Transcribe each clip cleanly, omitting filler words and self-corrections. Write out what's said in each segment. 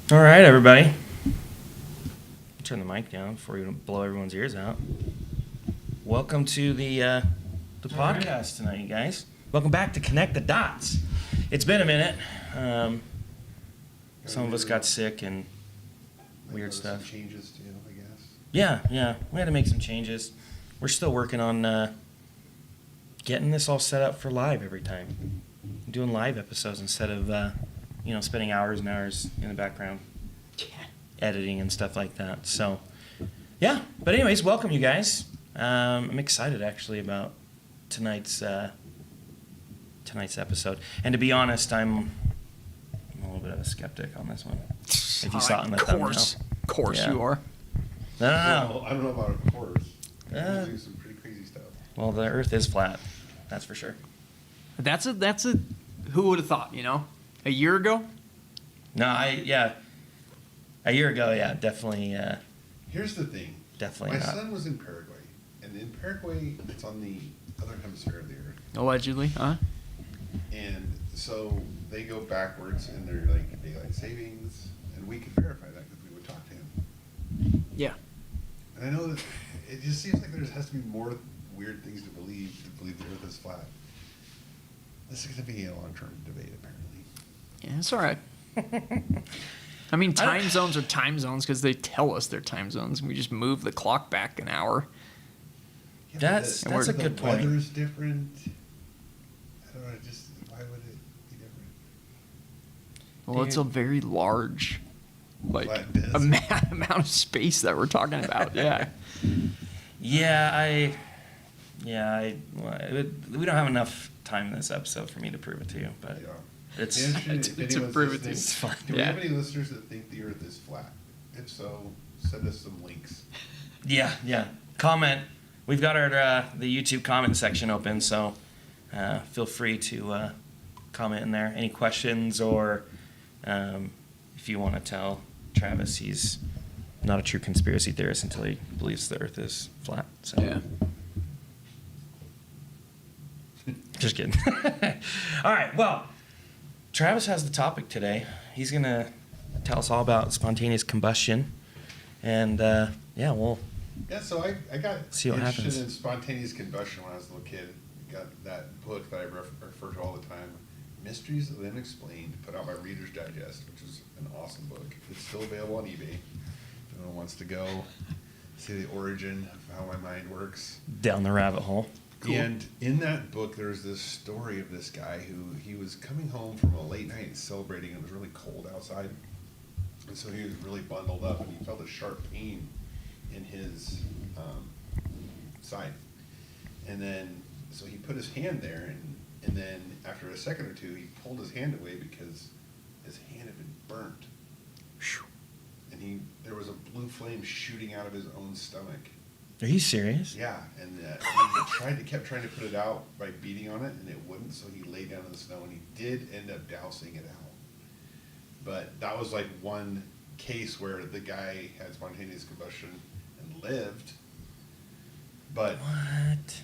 All right, everybody. Turn the mic down before we blow everyone's ears out. Welcome to the podcast tonight, you guys. Welcome back to Connect the Dots. It's been a minute. Some of us got sick and weird stuff. Some changes too, I guess. Yeah. We had to make some changes. We're still working on getting this all set up for live every time. Doing live episodes instead of spending hours and hours in the background editing and stuff like that. So, yeah. But anyways, welcome you guys. I'm excited actually about tonight's episode. And to be honest, I'm a little bit of a skeptic on this one. If you saw it in the thumbnail. Of course you are. No. Well, I don't know about a course. Do some pretty crazy stuff. Well, the Earth is flat. That's for sure. That's a. Who would have thought? A year ago. No, a year ago, definitely. Here's the thing. Definitely My not. son was in Paraguay, and in Paraguay, it's on the other hemisphere of the Earth. Allegedly, huh? And so they go backwards in their daylight savings, and we could verify that because we would talk to him. Yeah. And I know that it just seems like there has to be more weird things to believe the Earth is flat. This is going to be a long-term debate, apparently. Yeah, it's all right. I mean, time zones are time zones because they tell us they're time zones, and we just move the clock back an hour. Yeah, That's a good point. The weather's different. I don't know, why would it be different? Well, it's a very large, Flat disc. amount of space that we're talking about. Yeah. We don't have enough time in this episode for me to prove it to you, but Yeah. it's to prove it to you. It's fine. Do we have any listeners that think the Earth is flat? If so, send us some links. Yeah. Comment. We've got our the YouTube comment section open, so feel free to comment in there. Any questions, or if you want to tell Travis he's not a true conspiracy theorist until he believes the Earth is flat. So. Yeah. Just kidding. All right. Well, Travis has the topic today. He's gonna tell us all about spontaneous combustion, and So I got See what interested happens. in spontaneous combustion when I was a little kid. Got that book that I refer to all the time, Mysteries of the Unexplained, put out by Reader's Digest, which is an awesome book. It's still available on eBay. If anyone wants to go see the origin of how my mind works. down the rabbit hole. Cool. And in that book, there's this story of this guy who he was coming home from a late night celebrating. It was really cold outside, and so he was really bundled up, and he felt a sharp pain in his side. And then, so he put his hand there, and then after a second or two, he pulled his hand away because his hand had been burnt, and there was a blue flame shooting out of his own stomach. Are you serious? Yeah, and he kept trying to put it out by beating on it, and it wouldn't. So he laid down in the snow, and he did end up dousing it out. But that was one case where the guy had spontaneous combustion and lived. But What?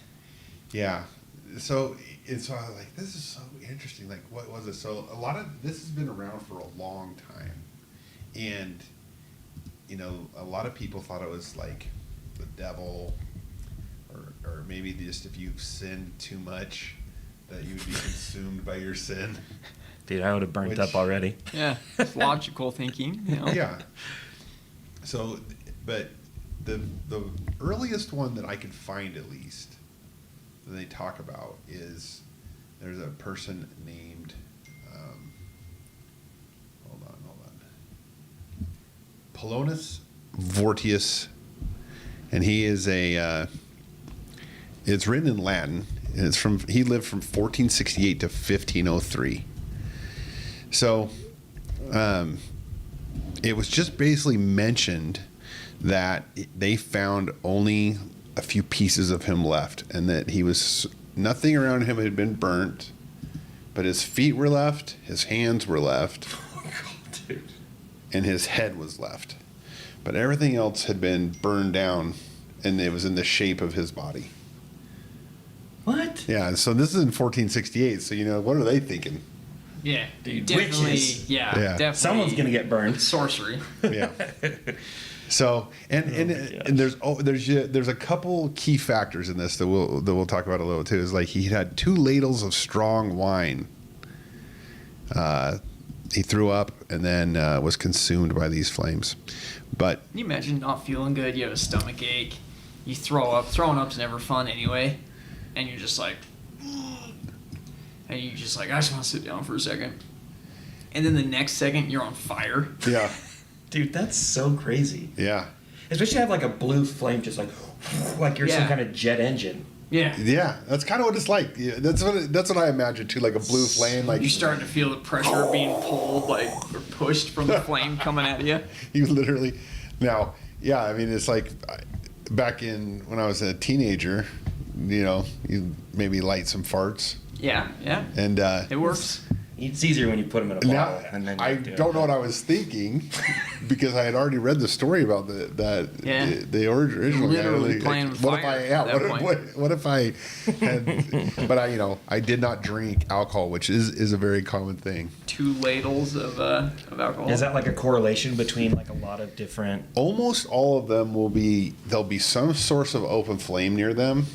yeah, so I was like, this is so interesting. What was it? So a lot of this has been around for a long time, and a lot of people thought it was the devil, or maybe just if you've sinned too much that you would be consumed by your sin. Dude, I would have burnt up already. Yeah. It's logical thinking. Yeah. So, but the earliest one that I could find, at least, that they talk about is there's a person named hold on Polonius Vortius. And he is it's written in Latin. And he lived from 1468 to 1503. So, it was just basically mentioned that they found only a few pieces of him left, and that nothing around him had been burnt, but his feet were left, his hands were left, Dude. and his head was left. But everything else had been burned down, and it was in the shape of his body. What? Yeah, so this is in 1468, so what are they thinking? Yeah, Dude, definitely. witches. Yeah, Yeah. definitely. Someone's gonna get burned. Sorcery. Yeah. So and there's a couple key factors in this that we'll talk about a little too. Is like he had 2 ladles of strong wine. He threw up and then was consumed by these flames. But Can you imagine not feeling good? You have a stomach ache. You throw up. Throwing up's never fun anyway. And you're just like, I just want to sit down for a second. And then the next second, you're on fire. yeah, Dude, that's so crazy. yeah, Especially have like a blue flame, just like you're some Yeah. kind of jet engine. Yeah. yeah. That's kind of what it's like. Yeah, that's what I imagine too, like a blue flame. Like You're starting to feel the pressure being pulled, or pushed from the flame coming at you. you literally. Now, yeah, I mean, it's like back in when I was a teenager. You maybe light some farts, Yeah, yeah. and It works. It's easier when you put them in a now bottle. And then I you do don't it. know what I was thinking because I had already read the story about Yeah. the original guy. Literally Like, playing with what fire if I at that point. what if I had but I did not drink alcohol, which is a very common thing. 2 ladles of alcohol. Is that like a correlation between like a lot of different? Almost all of them there'll be some source of open flame near them,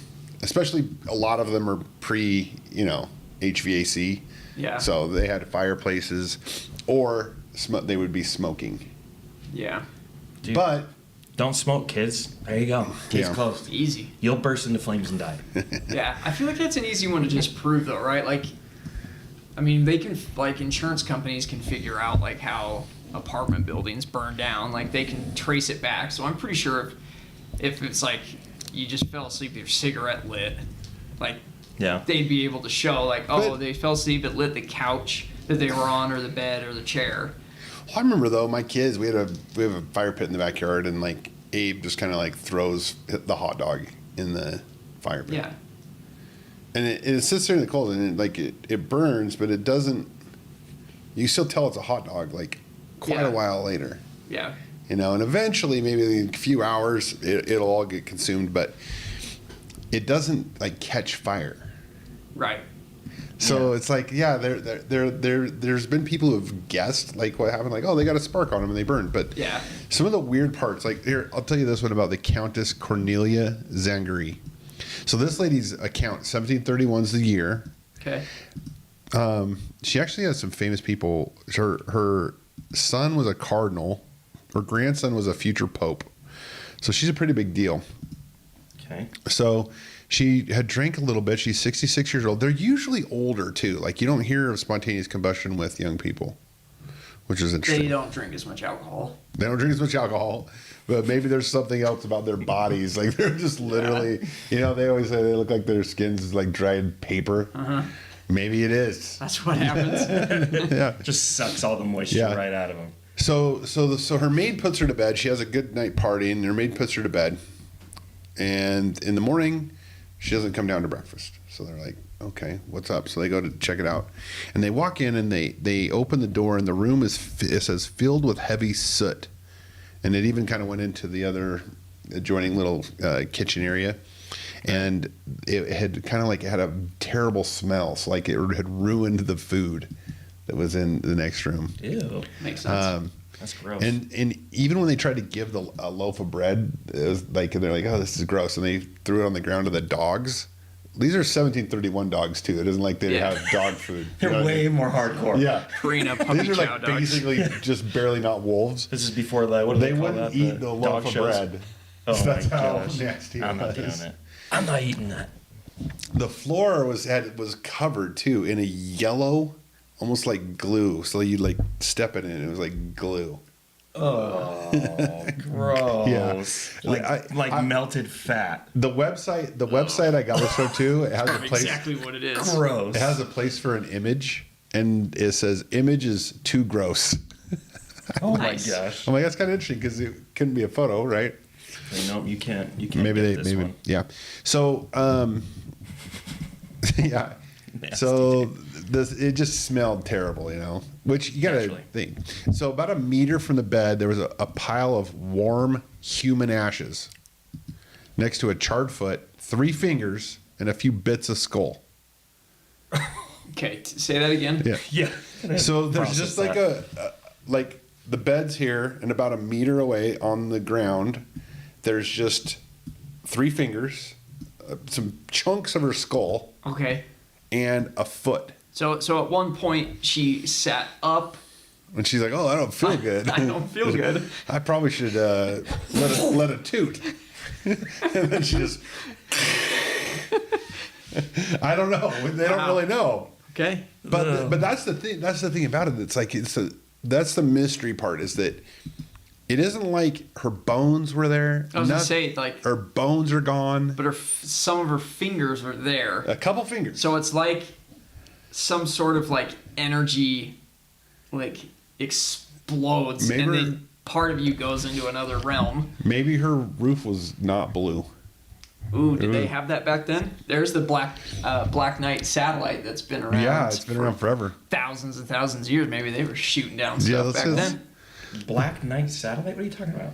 especially a lot of them are pre HVAC. Yeah. So they had fireplaces or they would be smoking. Yeah. Dude, But don't smoke, kids. There you go. Case Yeah. closed. Easy. You'll burst into flames and die. Yeah. I feel like that's an easy one to just prove, though, right? Like, I mean, they can, insurance companies can figure out, how apartment buildings burn down. Like, they can trace it back. So I'm pretty sure if it's you just fell asleep with your cigarette lit, Yeah. they'd be able to show, But- they fell asleep, it lit the couch that they were on, or the bed, or the chair. I remember though, my kids, we have a fire pit in the backyard, and Abe just kind of throws the hot dog in the fire pit. Yeah. And it sits there in the cold, and it burns, but it doesn't. You still tell it's a hot dog quite Yeah. a while later. Yeah. And eventually, maybe in a few hours, it'll all get consumed, but it doesn't catch fire. Right. So Yeah. it's there's been people who've guessed what happened, they got a spark on them and they burned. But Yeah. some of the weird parts, here, I'll tell you this one about the Countess Cornelia Zangari. So this lady's account, 1731 is the year. Okay. She actually has some famous people. Her son was a cardinal. Her grandson was a future pope. So she's a pretty big deal. Okay. So she had drank a little bit. She's 66 years old. They're usually older too. You don't hear of spontaneous combustion with young people, which is interesting. They don't drink as much alcohol. They don't drink as much alcohol, but maybe there's something else about their bodies. They're just literally, they always say they look like their skin's is like dried paper. Uh-huh. Maybe it is. That's what happens. Yeah. Just sucks all the moisture Yeah. right out of them. So her maid puts her to bed. She has a good night party, and her maid puts her to bed. And in the morning, she doesn't come down to breakfast. So they're like, okay, what's up? So they go to check it out. And they walk in, and they open the door, and the room it says filled with heavy soot. And it even kind of went into the other adjoining little kitchen area. And it had kind of had a terrible smell. So it had ruined the food that was in the next room. Ew. Makes sense. That's gross. And even when they tried to give a loaf of bread, it was they're like, oh, this is gross, and they threw it on the ground to the dogs. These are 1731 dogs too. It isn't like they Yeah. have dog food. They're You know what I way mean? more hardcore. Yeah. Purina puppy These are chow dogs. basically just barely not wolves. This is before the what do They call wouldn't that? eat the loaf dog of shows? bread. Oh That's my how gosh. nasty I'm it not doing was. it. I'm not eating that. The floor was covered too in a yellow, almost like glue. So you step in it, and it was like glue. Oh, gross. Yeah. Like melted fat. The website I got this from too. It has a place. Exactly what it is. Gross. It has a place for an image, and it says image is too gross. Oh Nice. my gosh. I'm like, that's kind of interesting because it couldn't be a photo, right? Nope, you can't. You can't. Maybe get this one. yeah. So, yeah. Nasty, So it just smelled terrible, which you gotta Naturally. think. So about a meter from the bed, there was a pile of warm human ashes next to a charred foot, 3 fingers, and a few bits of skull. Okay, say that again. Yeah. Yeah. So there's Process just like that. like the bed's here, and about a meter away on the ground, there's just 3 fingers, some chunks of her skull, Okay. and a foot. So at one point she sat up. And she's like, "Oh, I don't feel good. I don't feel good. I probably should let a toot." And then she just, I don't know. They don't Wow. really know. Okay. But that's the thing. That's the thing about it. It's like that's the mystery part, is that it isn't like her bones were there. I was gonna say, like, her bones are gone. but some of her fingers are there. A couple fingers. So it's like some sort of like energy, like explodes, Maybe and her- then part of you goes into another realm. Maybe her roof was not blue. Ooh, did they have that back then? There's the Black Knight satellite that's been around. Yeah, it's been around forever. thousands and thousands of years. Maybe they were shooting down Yeah, stuff that's back it. then. Black Knight satellite? What are you talking about?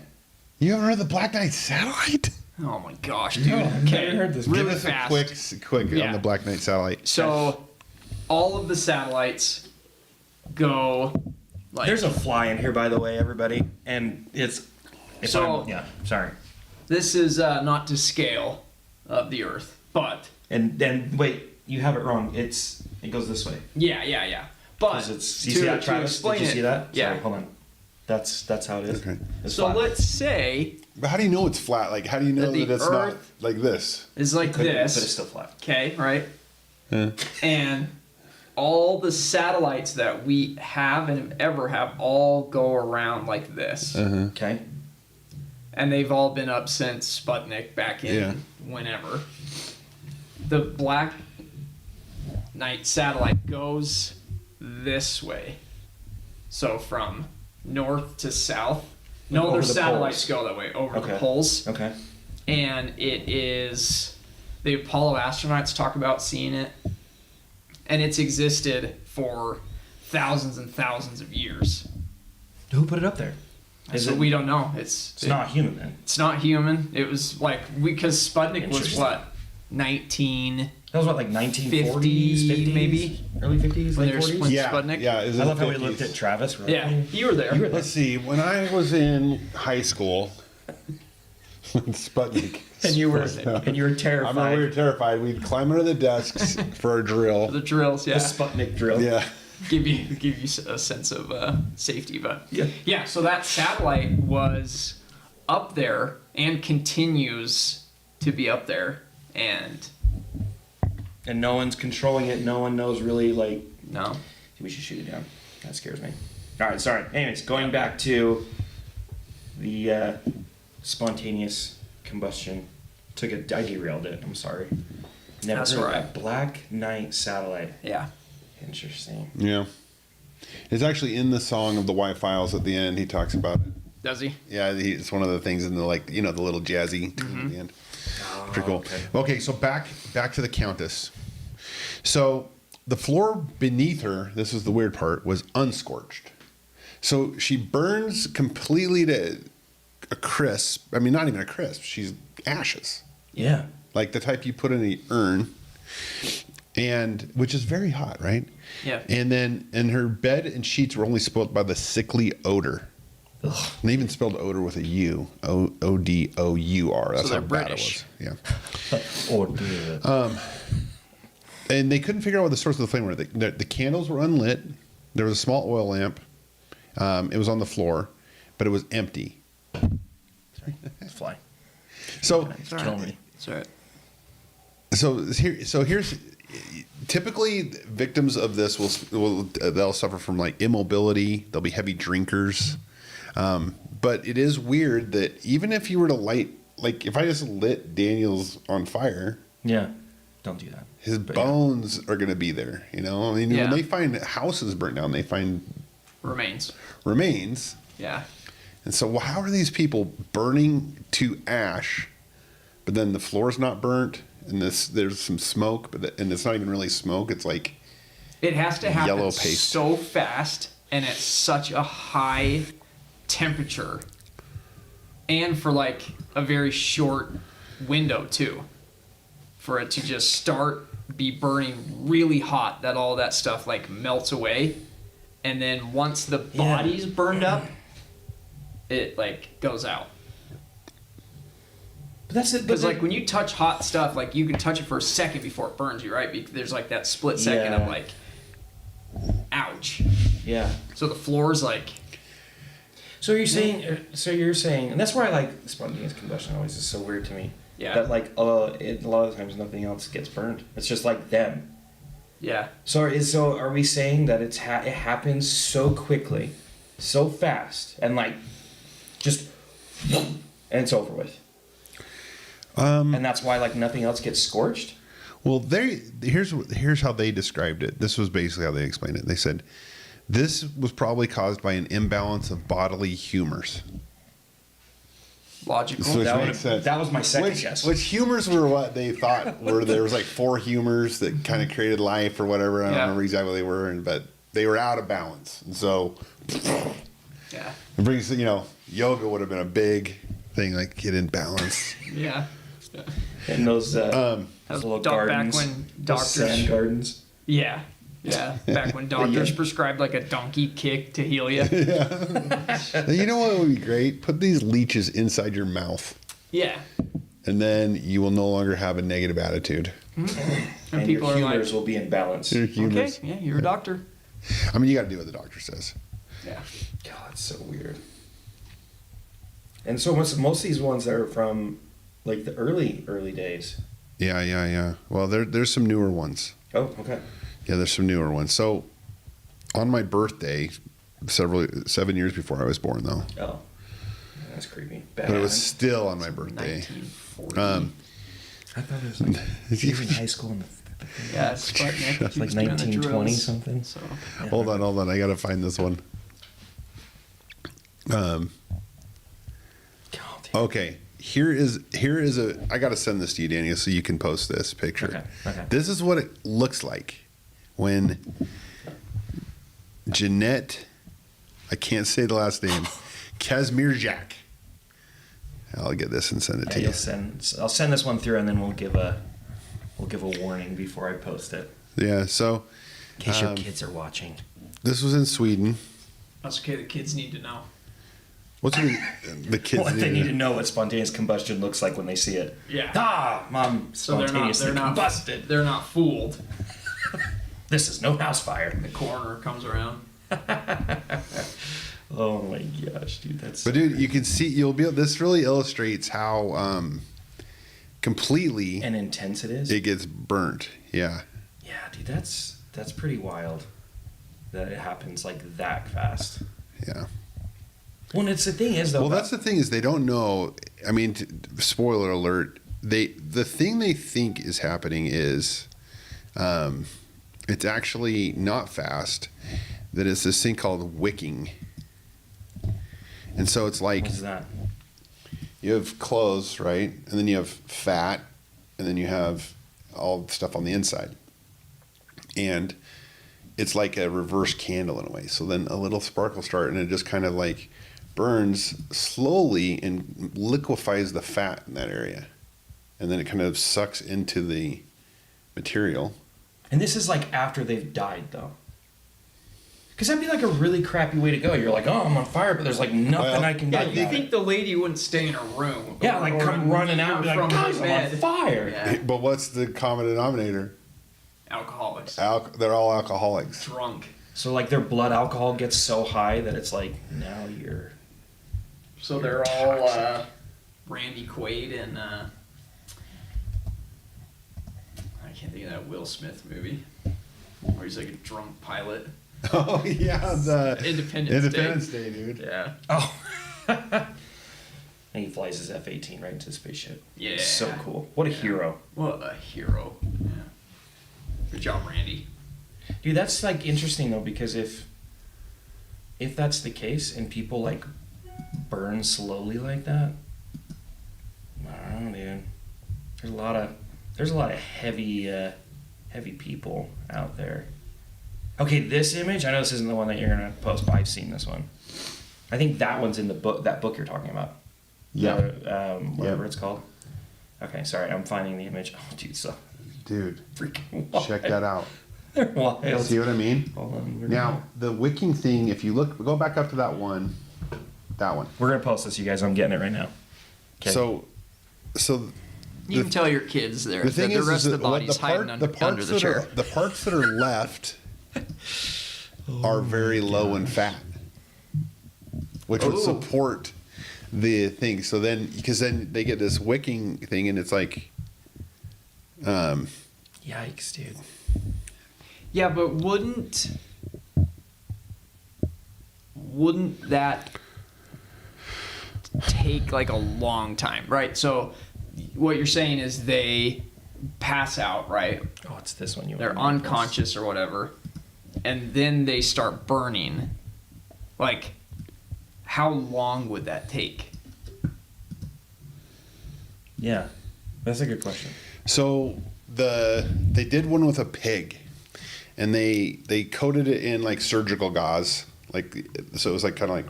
You haven't heard the Black Knight satellite? Oh my gosh, dude. No, I've Okay, never heard this. really Give us fast. a quick Yeah. on the Black Knight satellite. So, all of the satellites go like. There's a fly in here, by the way, everybody, and it's. Yeah, sorry. This is not to scale of the Earth, but And then wait, you have it wrong. It goes this way. yeah. But 'Cause it's, you see that, Travis? explain Did you see it- that? Yeah. Sorry, hold on. That's how it is. Okay. It's So flat. let's say But how do you know it's flat? Like, how do you know That the that it's not Earth- like this? is like But it's this. still flat. Okay, right? Yeah. And all the satellites that we have and ever have all go around like this. Okay. And they've all been up since Sputnik back in Yeah. whenever. The Black Knight satellite goes this way. So from north to south. No Over other the satellites poles. go that way, over the Okay. poles. Okay. And it is, the Apollo astronauts talk about seeing it. And it's existed for thousands and thousands of years. Who put it up there? Is So it? we don't know. It's Not human then. It's not human. It was like because Sputnik was Interesting. what 19 That was what, like 1940s, 50 50s, maybe? early 50s, When late there's 40s. when- Yeah, Sputnik? yeah. Is it I love the how we looked 50s? at Travis. We're like, Yeah, you were there. You were there. Let's see. When I was in high school, Sputnik. And you were terrified. I remember we were terrified. We'd climb under the desks for our drill. The drills, The yeah, Sputnik drill. Yeah. give you a sense of safety, but Yeah. So that satellite was up there and continues to be up there, and And no one's controlling it. No one knows really, like, no, we should shoot it down. That scares me. All right, sorry. Anyways, going back to the spontaneous combustion. I derailed it. I'm sorry. Never That's heard of all right. that. Black Knight satellite. yeah, Interesting. Yeah. It's actually in the song of the White Files at the end. He talks about it. does he? Yeah, it's one of the things in the, like, the little jazzy tune at the end. Pretty cool. okay. Okay, so back to the Countess. So the floor beneath her, this is the weird part, was unscorched. So she burns completely to a crisp. I mean, not even a crisp. She's ashes, Yeah. like the type you put in an urn, and which is very hot, right? Yeah. And her bed and sheets were only spoiled by the sickly odor. Ugh. And they even spelled odor with a U, Odour. That's they're how bad British. it was. Yeah. Oh, dear. And they couldn't figure out what the source of the flame were. The candles were unlit. There was a small oil lamp. It was on the floor, but it was empty. Fly. So, Kill me. That's all right. here's typically victims of this they'll suffer from like immobility. They'll be heavy drinkers. But it is weird that even if you were to light, like if I just lit Daniel's on fire, Yeah. Don't do that. his But yeah. bones are going to be there. You know, I mean, Yeah. when they find houses burnt down, they find Remains. remains. Yeah. And so, how are these people burning to ash, but then the floor's not burnt, and there's some smoke, and it's not even really smoke. It's like It has to happen Yellow paste. so fast and at such a high temperature, and for like a very short window too, for it to just start be burning really hot that all that stuff like melts away, and then once the body's burned up, it like goes out. But that's it. Because like when you touch hot stuff, like you can touch it for a second before it burns you, right? Because there's like that split second of like, ouch. Yeah. So the floor's like. So you're saying, and that's why I like spontaneous combustion always is so weird to me. Yeah. That like a lot of times nothing else gets burned. It's just like them. Yeah. So are we saying that it happens so quickly, so fast, and like just and it's over with? And that's why like nothing else gets scorched? Well, here's how they described it. This was basically how they explained it. They said this was probably caused by an imbalance of bodily humors. Logical. So That was my second guess. Which humors were what they thought were, there was like 4 humors that kind of created life or whatever. I don't remember exactly what they were, but they were out of balance. And so Yeah. it brings, yoga would have been a big thing, like get in balance. Yeah. And those little gardens, back when those doctors. sand gardens. Yeah. Yeah. Back when doctors prescribed like a donkey kick to heal you. You know what would be great? Put these leeches inside your mouth. Yeah. And then you will no longer have a negative attitude. Mm-hmm. And people your are humors like, will be in balance. Your okay, humors. yeah, you're a doctor. I mean, you got to do what the doctor says. Yeah. God, it's so weird. And so most of these ones are from like the early days. Yeah. Well, there's some newer ones. Oh, okay. Yeah, there's some newer ones. So, on my birthday, 7 years before I was born, though. Oh, that's creepy. But it was still on my birthday. 1940. I thought it was like you were in high school in the yeah, it's like 1920 something. So. Yeah. Hold on. I got to find this one. Okay. Here is I got to send this to you, Daniel, so you can post this picture. Okay. This is what it looks like when Jeanette, I can't say the last name, Kazmierczak. I'll get this and send it to you. I'll send this one through, and then we'll give a warning before I post it, Yeah, so in case your kids are watching. this was in Sweden. That's okay. The kids need to know. What's the kids? Well, they need to know what spontaneous combustion looks like when they see it. Yeah. Ah, mom So they're spontaneously not combusted. They're not fooled. This is no house fire. The coroner comes around. Oh my gosh, dude, that's. But dude, you can see this really illustrates how completely and intense it is. it gets burnt. Yeah. Yeah, dude, that's pretty wild. That it happens like that fast. Yeah. Well, it's the thing is though. Well, that's the thing is they don't know. I mean, spoiler alert. The thing they think is happening is, it's actually not fast. That it's this thing called wicking. And so it's like What's that? you have clothes, right? And then you have fat, and then you have all the stuff on the inside. And it's like a reverse candle in a way. So then a little spark will start, and it just kind of like burns slowly and liquefies the fat in that area. And then it kind of sucks into the material. And this is like after they've died, though. Because that'd be like a really crappy way to go. You're like, oh, I'm on fire, but there's like nothing I can do. Yeah, about you it. think the lady wouldn't stay in her room? Yeah, like come running out and be like, from guys, her I'm on bed. fire. Yeah. But what's the common denominator? Alcoholics. They're all alcoholics. Drunk. So like their blood alcohol gets so high that it's like, now you're. So they're all Randy Quaid and I can't think of that Will Smith movie where he's like a drunk pilot. Oh yeah, the Independence Day, dude. Yeah. Oh. And he flies his F-18 right into the spaceship. Yeah. So cool. What a hero. What a hero. Yeah. Good job, Randy. Dude, that's like interesting though, because if that's the case and people like burn slowly like that, I don't know, dude. There's a lot of heavy people out there. Okay, this image, I know this isn't the one that you're gonna post, but I've seen this one. I think that one's in the book, that book you're talking about. Yeah. Whatever it's called. Okay, sorry, I'm finding the image. Oh, dude, so Dude, Freaking wild. check that out. They're wild. See what I mean? Hold on. Now, the wicking thing, if you look, go back up to that one. That one. We're gonna post this, you guys. I'm getting it right now. Okay. So You can tell your kids there the thing that is, the rest is of the body's hiding under the chair. the parts that are left are very low in fat, which would support the thing. So then, because then they get this wicking thing, and it's like, Yikes, dude. Yeah, but wouldn't that take like a long time, right? So what you're saying is they pass out, right? Oh, it's this one. They're unconscious or whatever, and then they start burning. Like, how long would that take? Yeah, that's a good question. so they did one with a pig, and they coated it in like surgical gauze, like, so it was like kind of like,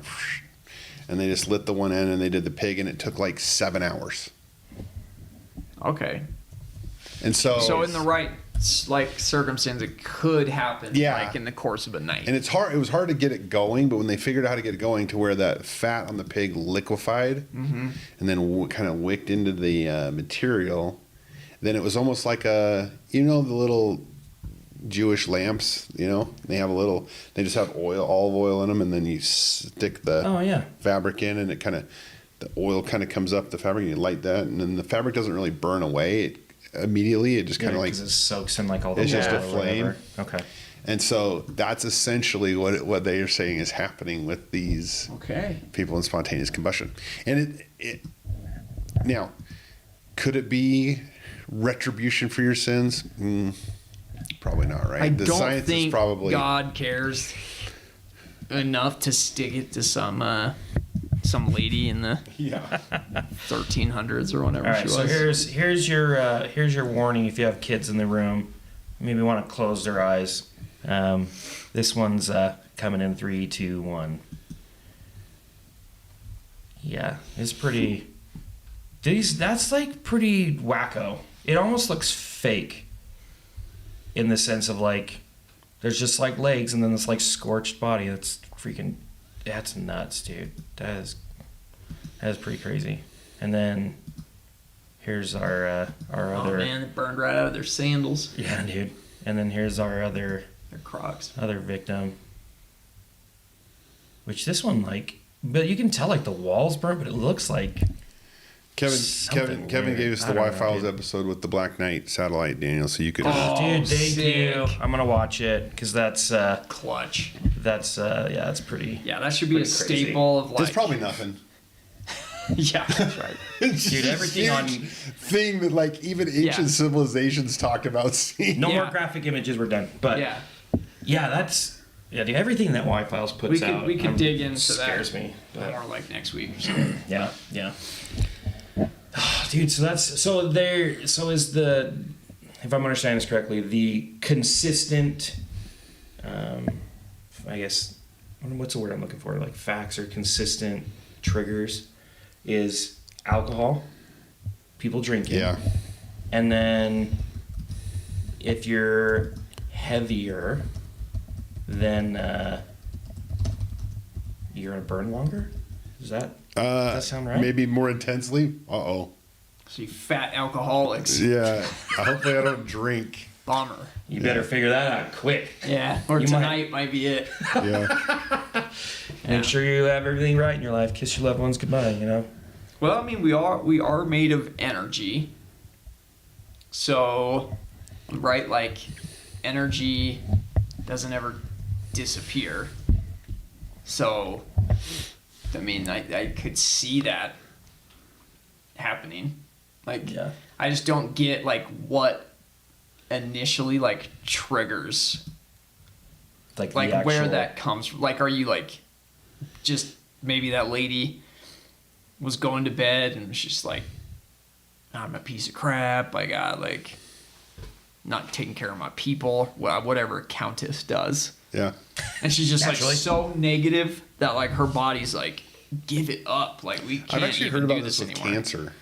and they just lit the one end and they did the pig, and it took like 7 hours. Okay. And so in the right like circumstance, it could happen. Yeah. Like in the course of a night. and it was hard to get it going, but when they figured out how to get it going to where that fat on the pig liquefied and then kind of wicked into the material, then it was almost like the little Jewish lamps, they have they just have olive oil in them, and then you stick the Oh yeah. fabric in, and the oil kind of comes up the fabric, and you light that, and then the fabric doesn't really burn away immediately. It just kind of like, 'cause it soaks in like all the it's just oil a or flame. whatever. Okay. and so that's essentially what they are saying is happening with these Okay. people in spontaneous combustion. And it now, could it be retribution for your sins? Probably not, right? I The don't science think is probably God cares enough to stick it to some lady in the yeah. 1300s or whatever All right. she So was. here's your warning. If you have kids in the room, maybe want to close their eyes. This one's coming in 3, 2, 1. Yeah, it's pretty. That's like pretty wacko. It almost looks fake. In the sense of like, there's just like legs and then this like scorched body. That's nuts, dude. That is pretty crazy. And then here's our Oh other. man, it burned right out of their sandals. Yeah, dude. And then here's our Their Crocs. other victim. Which this one but you can tell like the walls burnt, but it looks like. Kevin weird. gave us I the don't know, Y-Files dude. episode with the Black Knight satellite, Daniel, so you could. Oh, Dude, thank you. sick. I'm gonna watch it because that's Clutch. that's pretty. Yeah, that should be a Pretty crazy. staple of like. There's probably nothing. Yeah, that's right. It's Dude, just everything a on- huge thing that like even ancient Yeah. civilizations talked about seeing. No Yeah. more graphic images were done, but Yeah. dude, everything that Y-Files puts out. We could dig into scares that me. But more like next week or something. yeah. Dude, so is the, if I'm understanding this correctly, the consistent, I guess, what's the word I'm looking for? Like facts or consistent triggers is alcohol, people drinking. Yeah. And then if you're heavier, then you're going to burn longer? Does that sound right? Maybe more intensely. Uh-oh. So you fat alcoholics. Yeah. Hopefully I don't drink. Bomber. You better figure that out quick. Yeah. Or You tonight might be it. Yeah. Make sure you have everything right in your life. Kiss your loved ones goodbye, Well, I mean, we are made of energy. So, right, like energy doesn't ever disappear. So, I mean, I could see that happening. Like, Yeah. I just don't get like what initially like triggers Like like the where actual- that comes from. Like, are you like just maybe that lady was going to bed and was just like, I'm a piece of crap, I got like not taking care of my people, whatever a countess does, Yeah. and she's just Naturally. like so negative that like her body's like, give it up, like we can't I've actually even heard do about this with anymore. cancer.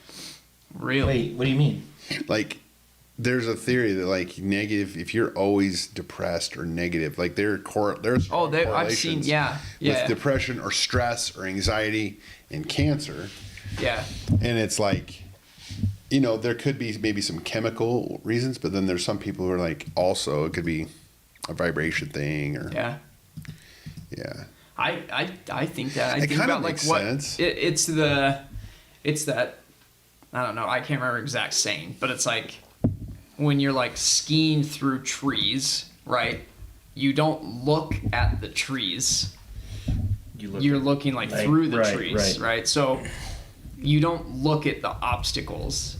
Really? Wait, what do you mean? Like there's a theory that like negative, if you're always depressed or negative, like there's I've seen, correlations yeah. with depression or stress or anxiety and cancer. Yeah. And it's like, you know, there could be maybe some chemical reasons, but then there's some people who are like, also it could be a vibration thing or Yeah. yeah. I think that. I It think kind of about like makes what sense. it's that, I don't know, I can't remember exact saying, but it's like when you're like skiing through trees, right? You don't look at the trees. You're looking like through the trees, right? So you don't look at the obstacles,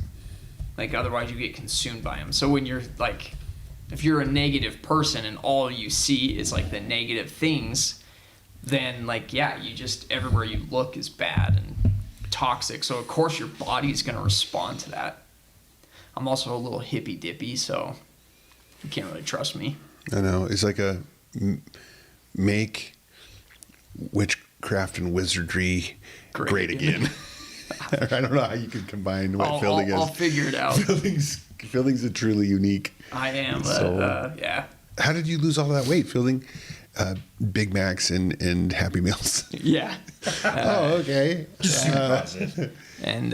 like otherwise you get consumed by them. So when you're like, if you're a negative person and all you see is like the negative things, then like, yeah, you just, everywhere you look is bad and toxic. So of course your body's going to respond to that. I'm also a little hippy dippy, so you can't really trust me. I know. It's like a make witchcraft and wizardry great again. I don't know how you could combine what Fielding is. I'll figure it out. Fielding's a truly unique. I am, So, yeah. How did you lose all that weight, Fielding? Big Macs and Happy Meals. Yeah. Oh, okay. And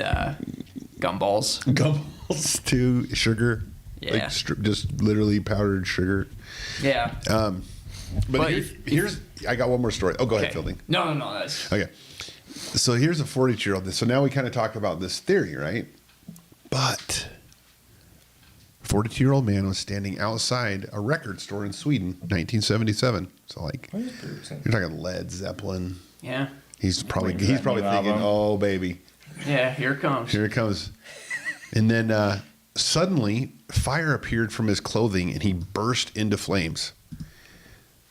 gumballs. Gumballs too. Sugar. Yeah. Like just literally powdered sugar. Yeah. But here's I got one more story. Oh, go ahead, Fielding. No, that's Okay. So here's a 42-year-old. So now we kind of talk about this theory, right? But a 42-year-old man was standing outside a record store in Sweden, 1977. So like, you're talking Led Zeppelin. Yeah. He's probably Waiting for that new thinking, album. oh baby, Yeah, here it comes. here it comes. And then suddenly, fire appeared from his clothing, and he burst into flames.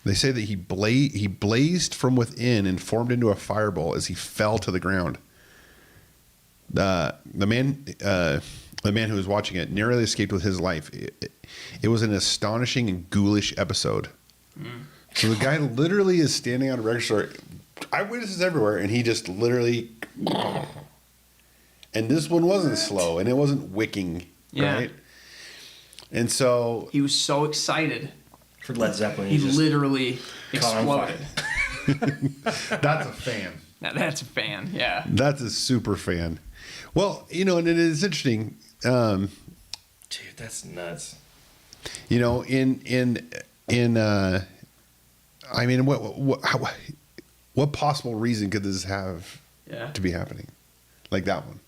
They say that he blazed from within and formed into a fireball as he fell to the ground. The man who was watching it narrowly escaped with his life. It was an astonishing and ghoulish episode. So the guy literally is standing on a record store, eyewitnesses everywhere, and he just literally. And this one wasn't slow, and it wasn't wicking, right? And so He was so excited. For Led Zeppelin, He just literally caught on exploded. that's a fan. Now that's a fan, yeah. That's a super fan. Well, you know, and it is interesting. dude, that's nuts. You know, I mean, what possible reason could this have to be happening? Like that one.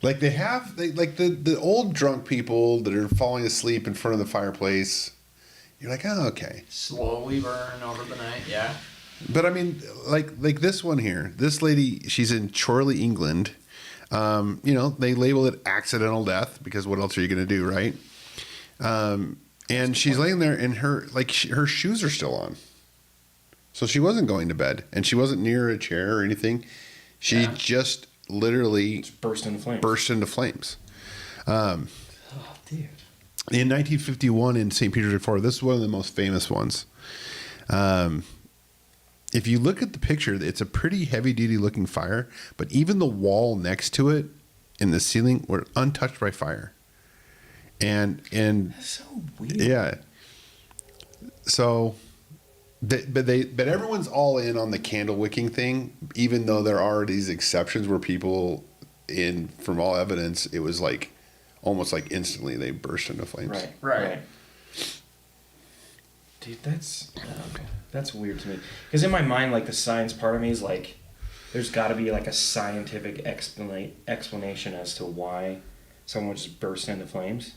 Like like the old drunk people that are falling asleep in front of the fireplace. You're like, oh, okay. Slowly burn over the night, yeah. But I mean, like this one here, this lady, she's in Chorley, England. You know, they label it accidental death because what else are you going to do, right? And she's laying there, and her shoes are still on, so she wasn't going to bed, and she wasn't near a chair or anything. She just literally burst into flames. Oh, Dude. In 1951 in St. Petersburg, Florida, this is one of the most famous ones. If you look at the picture, it's a pretty heavy-duty looking fire, but even the wall next to it and the ceiling were untouched by fire. And That's so weird. yeah. So, but everyone's all in on the candle wicking thing, even though there are these exceptions where people, from all evidence, it was like almost like instantly they burst into flames. Right. Dude, that's weird to me. Because in my mind, like the science part of me is like, there's got to be like a scientific explanation as to why someone would just burst into flames.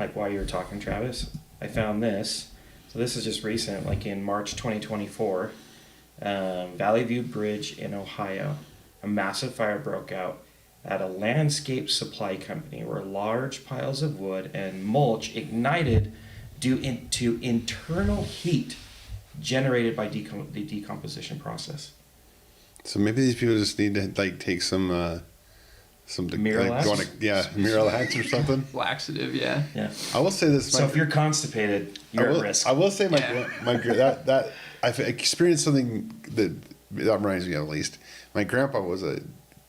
Like while you were talking, Travis, I found this. So this is just recent, like in March 2024, Valley View Bridge in Ohio, a massive fire broke out at a landscape supply company where large piles of wood and mulch ignited due to internal heat generated by the decomposition process. So maybe these people just need to like take some Miralax? Miralax or something. Laxative, yeah. Yeah. I will say this. So if you're constipated, you're at risk. I will say that I've experienced something that reminds me of, at least. My grandpa was a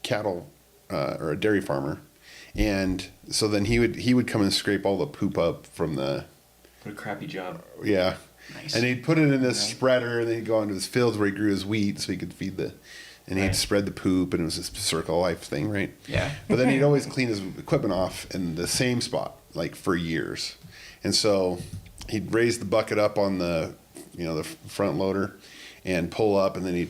cattle or a dairy farmer, And so then he would come and scrape all the poop up from the, What a crappy job. yeah. Nice. And he'd put it in this Right. spreader, and then he'd go into his fields where he grew his wheat so he could feed and he'd Right. spread the poop, and it was this circle of life thing, right? Yeah. But then he'd always clean his equipment off in the same spot, like for years. And so he'd raise the bucket up on the front loader and pull up, and then he'd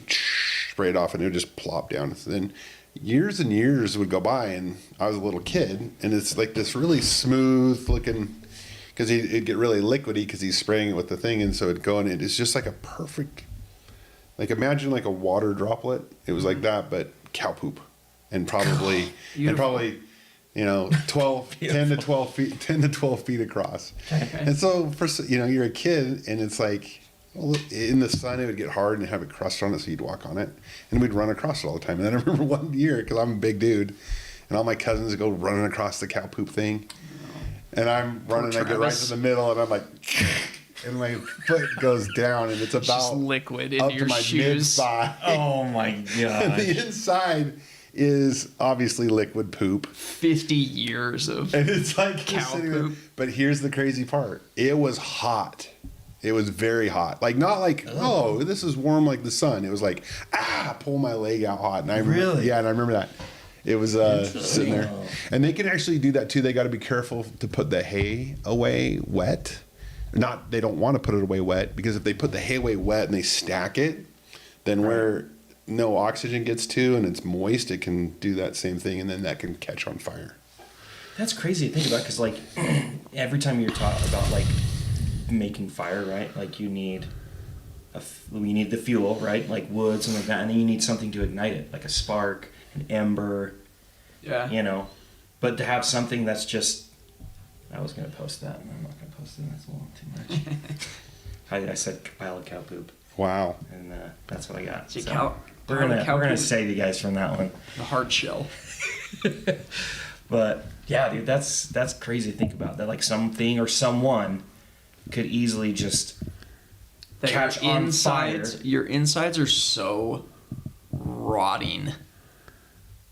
spray it off, and it would just plop down. And then years and years would go by, and I was a little kid, and it's like this really smooth looking, because it'd get really liquidy because he's spraying it with the thing, and so it'd go, and it's just like a perfect, like imagine like a water droplet. It was like that, but cow poop, and probably Beautiful. 10 to 12 feet across. Okay. And so you're a kid, and it's like, well, in the sun it would get hard and have a crust on it, so you'd walk on it, and we'd run across it all the time. And then I remember one year, because I'm a big dude, and all my cousins would go running across the cow poop thing, and I'm running, I get right Travis. to the middle, and I'm like, and my foot goes down, and it's It's just about liquid up in to your my shoes. mid-thigh. Oh my And god. the inside is obviously liquid poop. 50 years of And it's like just Cow sitting there. poop. But here's the crazy part. It was hot. It was very hot. Like not like, oh, this is warm like the sun. It was like, pull my leg out hot. And I remember, Really? Yeah, and I remember that. It was sitting there. Wow. And they can actually do that too. They got to be careful to put the hay away wet. They don't want to put it away wet, because if they put the hay away wet and they stack it, then where no oxygen gets to and it's moist, it can do that same thing, and then that can catch on fire. That's crazy to think about, because like every time you're taught about like making fire, right? Like you need the fuel, right? Like wood, something like that, and then you need something to ignite it, like a spark, an ember, yeah. But to have something that's just, I was gonna post that, and I'm not gonna post it. That's a little too much. I said pile of cow poop, Wow. and that's what I got. See, So cow- we're pile of gonna cow we're gonna poop. save you guys from that one. The hard shell. But yeah, dude, that's crazy to think about. That like something or someone could easily just That catch your on insides, fire. Your insides are so rotting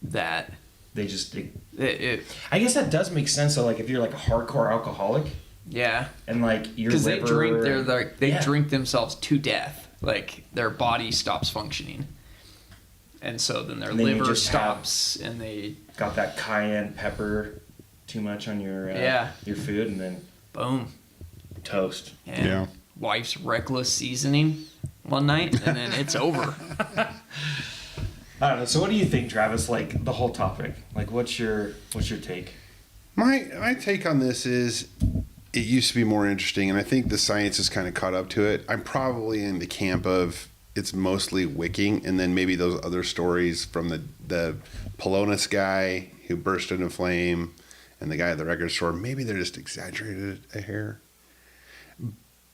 that They just. it I guess that does make sense. So like, if you're like a hardcore alcoholic yeah. and like your Because they liver, drink they Yeah. drink themselves to death. Like their body stops functioning. And so then their And then you liver just have- stops and they got that cayenne pepper too much on your your food, and then boom. toast. And Yeah. wife's reckless seasoning one night and then it's over. I don't know. So what do you think, Travis? Like the whole topic. Like what's your take? My take on this is, it used to be more interesting, and I think the science has kind of caught up to it. I'm probably in the camp of it's mostly wicking, and then maybe those other stories from the Polonus guy who burst into flame and the guy at the record store, maybe they're just exaggerated a hair.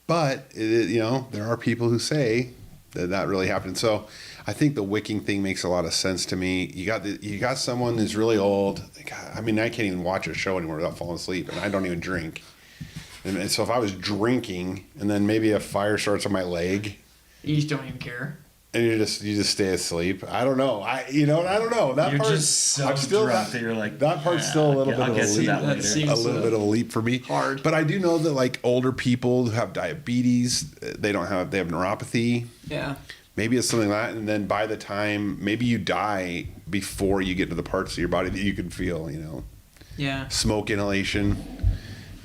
But there are people who say that really happened. So I think the wicking thing makes a lot of sense to me. You got someone who's really old. God, I mean, I can't even watch a show anymore without falling asleep, and I don't even drink. And so if I was drinking, and then maybe a fire starts on my leg, You just don't even care. and you just stay asleep. I don't know. I don't know. That You're part, just so I'm still drunk that you're like, that part's "Yeah, still a little I'll bit of get a to leap. that That later." seems- A little bit of a leap for me. Hard. But I do know that like older people who have diabetes, they have neuropathy. Yeah. Maybe it's something like that, and then by the time maybe you die before you get to the parts of your body that you can feel, Yeah. smoke inhalation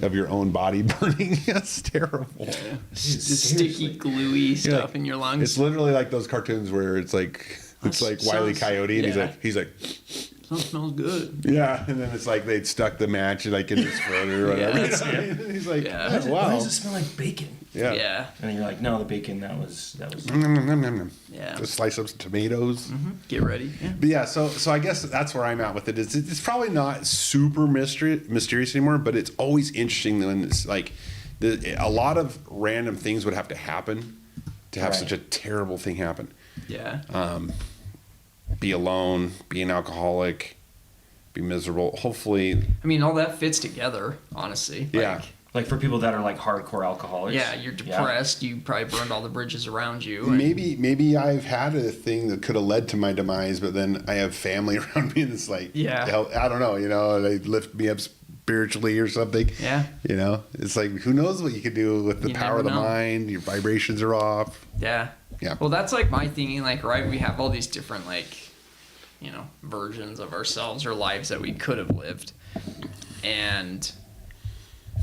of your own body burning. That's terrible. Sticky, seriously. gluey stuff like- in your lungs. It's literally like those cartoons where it's like Wile E. sounds- Coyote, and yeah. he's like, That smells good. yeah, and then it's like they'd stuck the match like in his throat or whatever. Yeah. And he's like, Yeah. Why does, oh, why wow, does it smell like bacon? yeah. Yeah. And then you're like, no, the bacon that was. Nom, nom, nom, nom, nom. Yeah. Just slice up some tomatoes. Get ready. Yeah. But yeah, so I guess that's where I'm at with it. It's probably not super mysterious anymore, but it's always interesting when it's like a lot of random things would have to happen to have Right. such a terrible thing happen. Yeah. Be alone, be an alcoholic, be miserable. Hopefully, I mean, all that fits together, honestly. Yeah. Like for people that are like hardcore alcoholics. Yeah, you're depressed. You probably burned all the bridges around you. And Maybe I've had a thing that could have led to my demise, but then I have family around me that's like, I don't know, they lift me up spiritually or something. Yeah. It's like, who knows what you could do with the power of the mind. Your vibrations are off. Yeah. Well, that's like my thinking, like, right, we have all these different, like, versions of ourselves or lives that we could have lived. And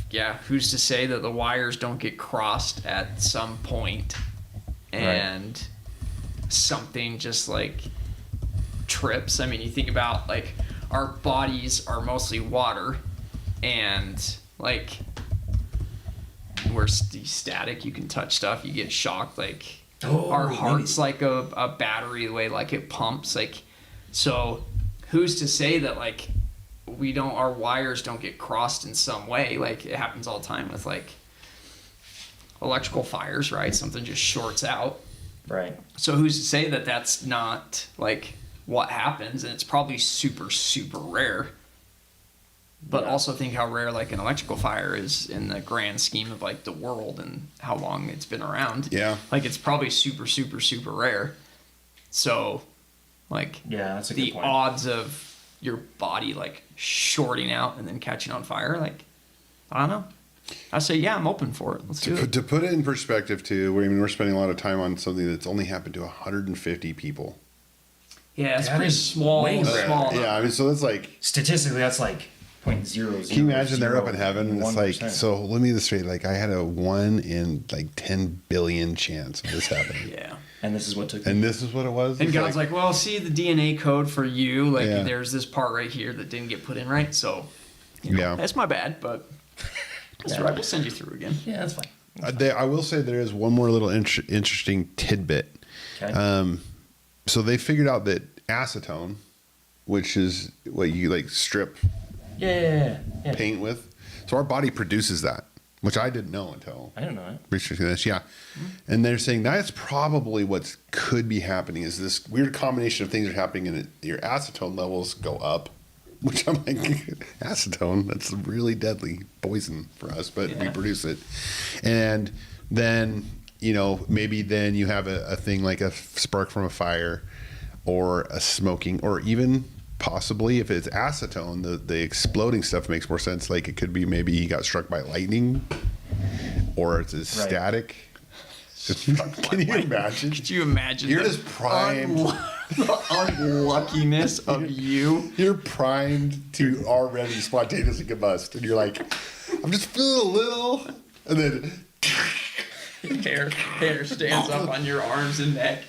yeah, who's to say that the wires don't get crossed at some point and something just like trips? I mean, you think about like our bodies are mostly water, and like we're static. You can touch stuff, you get shocked. Like our heart's like a battery, the way like it pumps. Like, so who's to say that like our wires don't get crossed in some way? Like it happens all the time with like electrical fires, right? Something just shorts out. Right. So who's to say that that's not like what happens? And it's probably super, super rare. But also think how rare like an electrical fire is in the grand scheme of like the world and how long it's been around. Yeah. Like it's probably super, super, super rare. So like that's a the good point. odds of your body like shorting out and then catching on fire, like I don't know. I say I'm open for it. Let's do it. To put it in perspective too, we're spending a lot of time on something that's only happened to 150 people. Yeah, it's That pretty is small. way rare. Small. Yeah, I mean, so that's like Statistically, that's like 0.00. Can you imagine they're up in heaven and it's like, 1%. so let me just straight, like I had a 1 in like 10 billion chance of this happening. Yeah. And this is what took. And this is what it was. And It's God's like, well, see the DNA code for you. Like, Yeah. there's this part right here that didn't get put in right. So, that's my bad, but that's right. We'll send you through again. Yeah, that's fine. I will say there is one more little interesting tidbit. Okay. So they figured out that acetone, which is what you like strip Yeah. paint with, so our body produces that, which I didn't know until I don't know it. researching this. Yeah, and they're saying that's probably what could be happening. Is this weird combination of things are happening, and your acetone levels go up, which I'm like, acetone, that's really deadly poison for us, but we produce it, and then maybe then you have a thing like a spark from a fire, or a smoking, or even possibly if it's acetone, the exploding stuff makes more sense. Like it could be maybe he got struck by lightning, or it's a static. Can you imagine? Could you imagine? You're just primed. The unluckiness of you. You're primed to already spontaneously combust, and you're like, I'm just feeling a little, and then hair stands up on your arms and neck.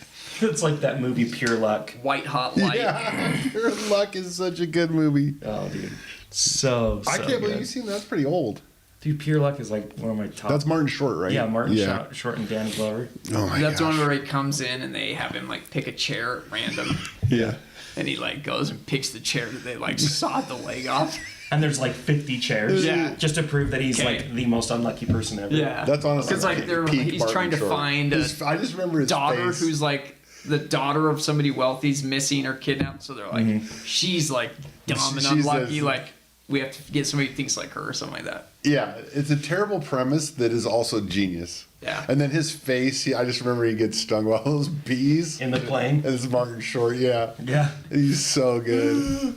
It's like that movie Pure Luck. White hot light. Yeah, Your Luck is such a good movie. Oh, dude. So I can't believe you've seen that. That's pretty old. Dude, Pure Luck is like one of my top. That's Martin Short, right? Yeah, Martin Short and Danny Glover. Oh my That's gosh. one where he comes in and they have him like pick a chair at random. Yeah. And he like goes and picks the chair that they like sawed the leg off. And there's like 50 chairs. Yeah. Just to prove that he's like the most unlucky person ever. Yeah. That's honestly because like he's Martin trying to Short. find a I just remember his daughter face. who's like the daughter of somebody wealthy's missing or kidnapped. So they're like, she's like dumb and She's unlucky. a- Like we have to get somebody who thinks like her or something like that. Yeah, it's a terrible premise that is also genius. Yeah. And then his face, I just remember he gets stung by those bees. In the plane. And it's Martin Short, yeah. Yeah. He's so good.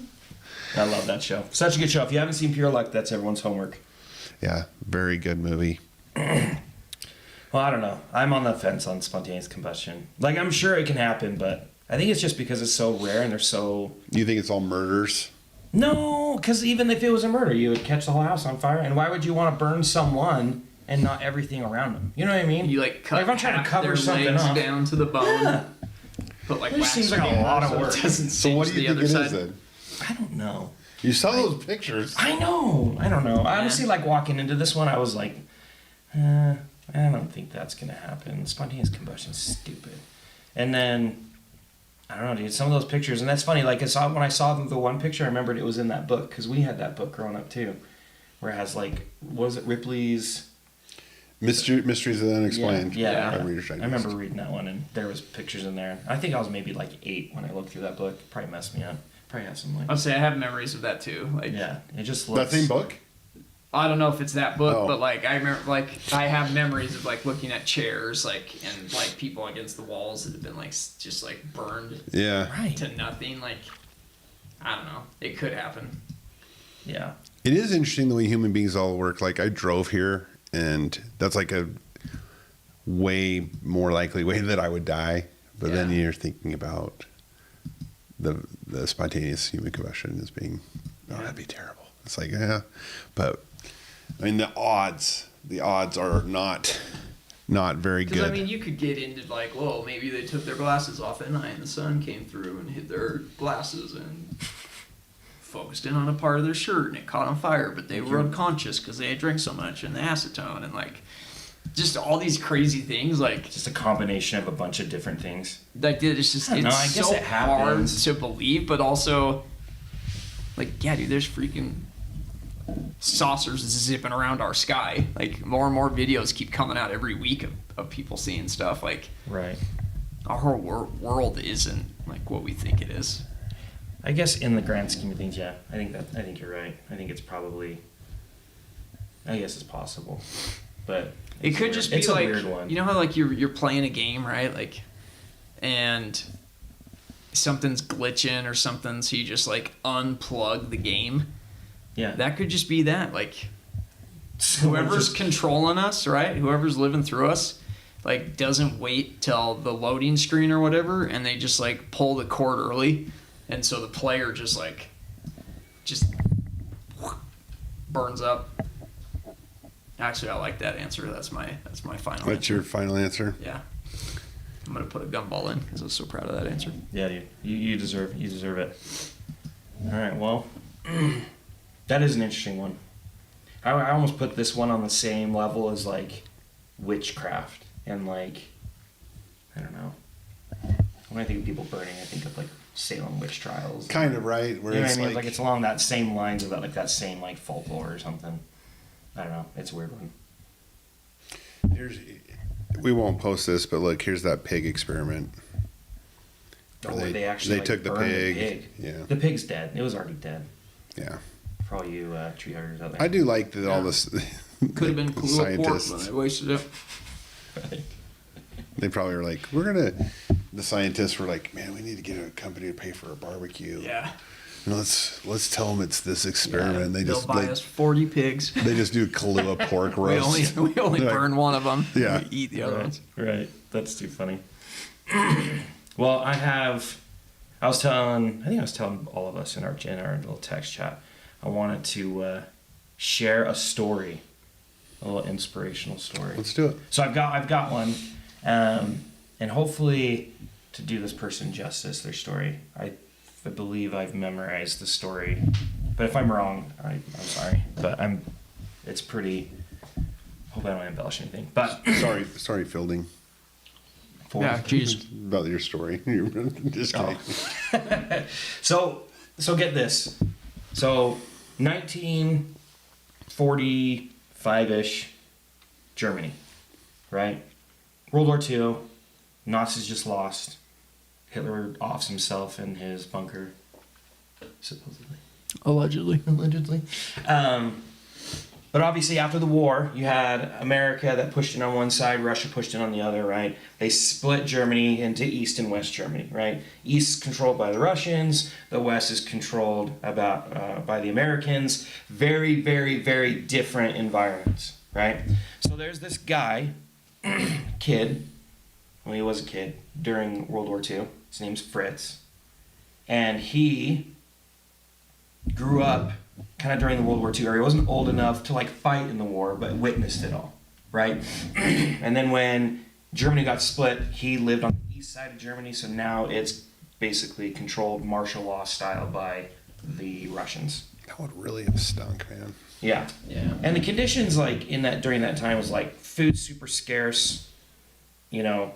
I love that show. Such a good show. If you haven't seen Pure Luck, that's everyone's homework. Yeah, very good movie. Well, I don't know. I'm on the fence on spontaneous combustion. Like, I'm sure it can happen, but I think it's just because it's so rare and they're so... You think it's all murders? No, because even if it was a murder, you would catch the whole house on fire. And why would you want to burn someone and not everything around them? You know what I mean? You like cut Like, if I'm trying to half cover their something legs up. down to the bone. Yeah. But like It just wax seems like a paper lot of so it work. doesn't So what do singe you the think other it is side. then? I don't know. You saw those pictures. I know. I don't know. Honestly, like walking into this one, I was like, I don't think that's going to happen. Spontaneous combustion's stupid. And then, I don't know, dude, some of those pictures, and that's funny, like when I saw the one picture, I remembered it was in that book, because we had that book growing up too, where it has like, what was it, Ripley's? Mysteries of the Unexplained. Yeah. By Reader's I Digest. remember reading that one, and there was pictures in there. I think I was maybe like 8 when I looked through that book. Probably messed me up. Probably had some like... I'll say I have memories of that too. Like Yeah, it just That looks... same book? I don't know if it's that book, Oh. but like I remember, like I have memories of like looking at chairs, like and like people against the walls that have been like just like burned Yeah. Right. to nothing. Like I don't know, it could happen. Yeah. It is interesting the way human beings all work. Like I drove here, and that's like a way more likely way that I would die. But then Yeah. you're thinking about the spontaneous human combustion as being, oh, that'd be terrible. It's like, yeah, but I mean the odds are not very Because good. I mean, you could get into like, well, maybe they took their glasses off at night and the sun came through and hit their glasses and focused in on a part of their shirt and it caught on fire, but they were unconscious because they had drank so much and the acetone and like just all these crazy things. Like Just a combination of a bunch of different things. it's just I don't know, I it's guess so it hard happens. to believe, but also like, yeah, dude, there's freaking saucers zipping around our sky. Like more and more videos keep coming out every week of people seeing stuff. Like Right. our whole world isn't like what we think it is. I guess in the grand scheme of things, yeah. I think you're right. I think it's probably. I guess it's possible, but It could just be it's like, a weird one. you know how like you're playing a game, right? Like, and something's glitching or something, so you just like unplug the game. Yeah. That could just be that. Like, Someone whoever's just- controlling us, right? Whoever's living through us, like doesn't wait till the loading screen or whatever, and they just like pull the cord early, and so the player just burns up. Actually, I like that answer. That's my final. What's answer. your final answer? Yeah. I'm gonna put a gumball in because I was so proud of that answer. Yeah, dude. You deserve it. All right. Well, that is an interesting one. I almost put this one on the same level as like witchcraft and like I don't know. When I think of people burning, I think of like Salem witch trials. Kind of right. Where You know what it's I mean? like, Like it's along that same lines of that, like that same like folklore or something. I don't know. It's a weird one. we won't post this, but look, here's that pig experiment. Oh, Where they actually they like, took the burned pig. Yeah. The pig's dead. It was already dead. Yeah. For all you tree huggers out there. I do like that all Yeah. this. Could have been the cool pork, but scientists. they wasted it. Right. They probably were like, the scientists were like, man, we need to get a company to pay for a barbecue. Yeah. And let's tell them it's this experiment. They They'll just buy us 40 pigs. they just do Kahlua pork we roast. only Like, burn one of them. Yeah. We eat the other ones. Right. That's too funny. Well, I was telling all of us in our little text chat, I wanted to share a story, a little inspirational story. Let's do it. So I've got one, and hopefully to do this person justice, their story. I believe I've memorized the story, but if I'm wrong, I'm sorry. But it's pretty. Hope I don't embellish anything. But Sorry, Fielding, Yeah, jeez. about your story. Just kidding. Oh. So get this. So 1945-ish Germany, right? World War II, Nazis just lost. Hitler offs himself in his bunker, supposedly. Allegedly. Allegedly. But obviously after the war, you had America that pushed in on one side, Russia pushed in on the other, right? They split Germany into East and West Germany, right? East controlled by the Russians, the West is controlled by the Americans. Very, very, very different environments, right? So there's this guy, kid, well, he was a kid during World War II. His name's Fritz. And he grew up kind of during the World War II era. He wasn't old enough to like fight in the war, but witnessed it all, right? And then when Germany got split, he lived on the east side of Germany, so now it's basically controlled martial law style by the Russians. That would really have stunk, man. Yeah. Yeah. And the conditions like during that time was like food super scarce, you know,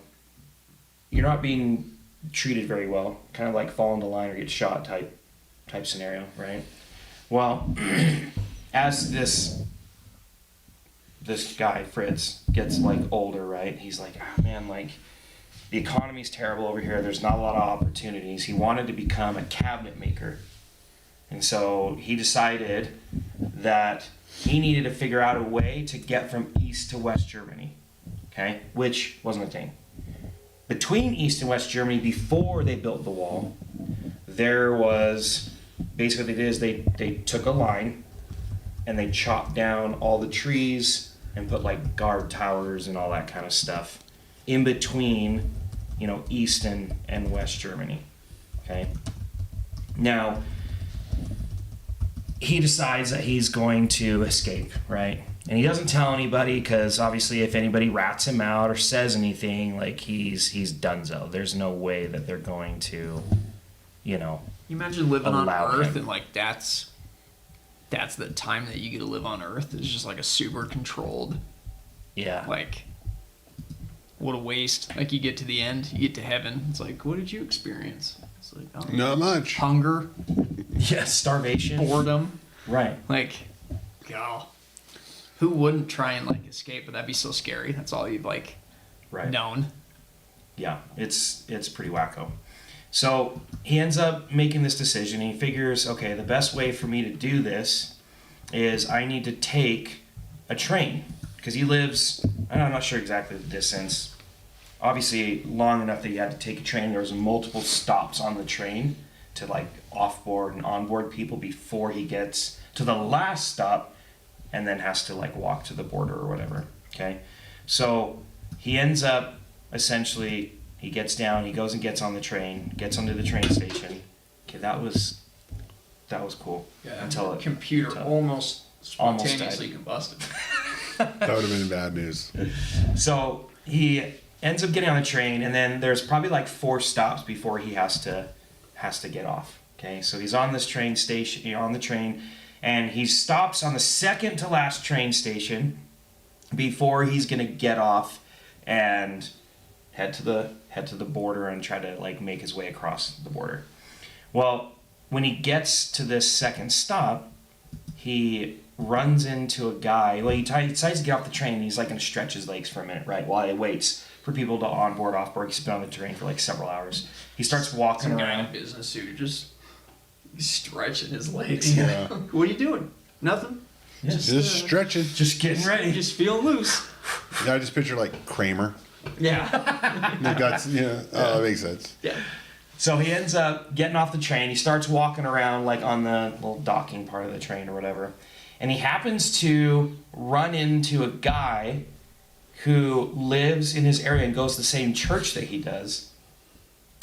you're not being treated very well, kind of like fall into line or get shot type scenario, right? Well, as this guy Fritz gets like older, right? He's like, oh man, like the economy's terrible over here. There's not a lot of opportunities. He wanted to become a cabinet maker, and so he decided that he needed to figure out a way to get from East to West Germany, okay, which wasn't a thing. Between East and West Germany, before they built the wall, there was, basically what they did is they took a line and they chopped down all the trees and put like guard towers and all that kind of stuff in between, East and West Germany, okay? Now, he decides that he's going to escape, right? And he doesn't tell anybody because obviously if anybody rats him out or says anything, like he's donezo. There's no way that they're going to, You imagine living on allow Earth him. and like that's the time that you get to live on Earth. It's just like a super controlled, yeah. like, what a waste. Like you get to the end, you get to heaven. It's like, what did you experience? It's like, oh, Not much. hunger, Yeah, starvation. boredom. Right. Like, God, who wouldn't try and like escape? But that'd be so scary. That's all you've like Right. known. Yeah, it's pretty wacko. So he ends up making this decision. He figures, okay, the best way for me to do this is I need to take a train because he lives, I'm not sure exactly the distance, obviously long enough that he had to take a train. There was multiple stops on the train to like offboard and onboard people before he gets to the last stop and then has to like walk to the border or whatever, okay? So he ends up essentially, he gets down, he goes and gets on the train, gets onto the train station. Okay, that was cool. Yeah, Until it, computer until- almost almost spontaneously combusted. That would have been bad news. So he ends up getting on the train, and then there's probably like 4 stops before he has to get off. Okay, so he's on this train station, on the train, and he stops on the second to last train station before he's gonna get off and head to the border and try to like make his way across the border. Well, when he gets to this second stop, he runs into a guy. Well, he decides to get off the train. And he's like gonna stretch his legs for a minute, right, while he waits for people to onboard, offboard. He's been on the train for like several hours. He starts walking Some guy in a around. business suit just stretching his legs. Yeah. What are you doing? Nothing. Yeah. Just stretching. Just getting ready. Just feeling loose. Yeah, I just picture like Kramer. Yeah. The guts, oh, that makes sense. Yeah. So he ends up getting off the train. He starts walking around like on the little docking part of the train or whatever. And he happens to run into a guy who lives in his area and goes to the same church that he does.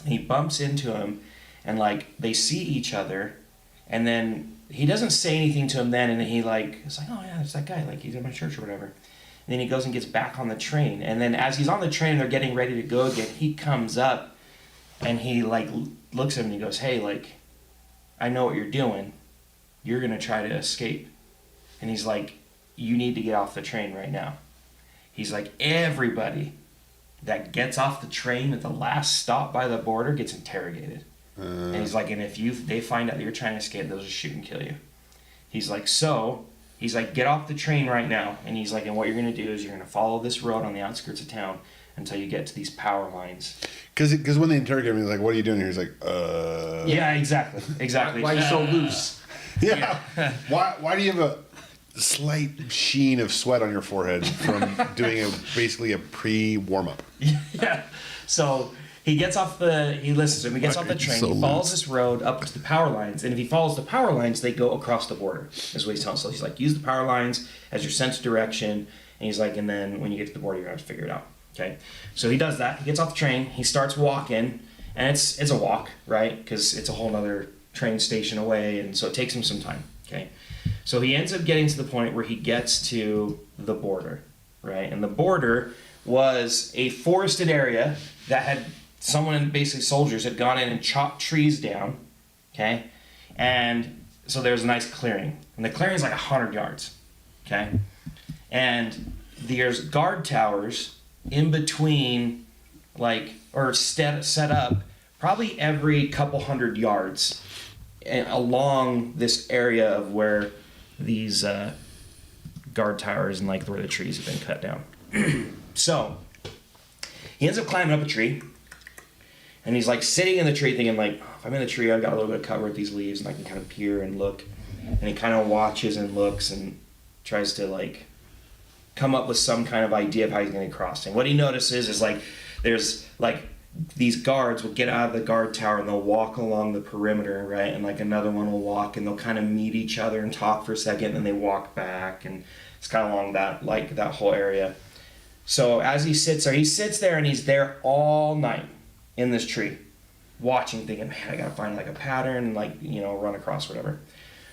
And he bumps into him and like they see each other, and then he doesn't say anything to him then, and then he like is like, oh yeah, it's that guy, like he's in my church or whatever. And then he goes and gets back on the train, and then as he's on the train, they're getting ready to go again. He comes up and he like looks at him and he goes, hey, like, I know what you're doing. You're gonna try to escape. And he's like, you need to get off the train right now. He's like, everybody that gets off the train at the last stop by the border gets interrogated. And he's like, and if they find out that you're trying to escape, they'll just shoot and kill you. He's like, get off the train right now. And he's like, and what you're going to do is you're going to follow this road on the outskirts of town until you get to these power lines. Because when they interrogate him, he's like, what are you doing here? He's like, Yeah, exactly. Why are you so loose? Yeah. Why do you have a slight sheen of sweat on your forehead from doing basically a pre-warm-up? Yeah. So he gets off he listens to him, he gets off the train, So he follows this road up to the power lines, and if he follows the power lines, they go across the border, is what he's telling us. So he's like, use the power lines as your sense of direction, and he's like, and then when you get to the border, you're going to have to figure it out. Okay? So he does that, he gets off the train, he starts walking, and it's a walk, right? Because it's a whole other train station away, and so it takes him some time, okay? So he ends up getting to the point where he gets to the border, right? And the border was a forested area that had someone, basically soldiers, had gone in and chopped trees down, okay? And so there's a nice clearing. And the clearing is like 100 yards, okay? And there's guard towers in between, like, or set up probably every couple hundred yards along this area of where these guard towers and like where the trees have been cut down. So he ends up climbing up a tree, And he's like sitting in the tree thinking like, oh, if I'm in the tree, I've got a little bit of cover with these leaves and I can kind of peer and look. And he kind of watches and looks and tries to like come up with some kind of idea of how he's going to cross. And what he notices is like there's like these guards will get out of the guard tower and they'll walk along the perimeter, right? And like another one will walk and they'll kind of meet each other and talk for a second, and then they walk back, and it's kind of along that like that whole area. So as he sits there and he's there all night in this tree, watching, thinking, man, I gotta find like a pattern and like, you know, run across whatever.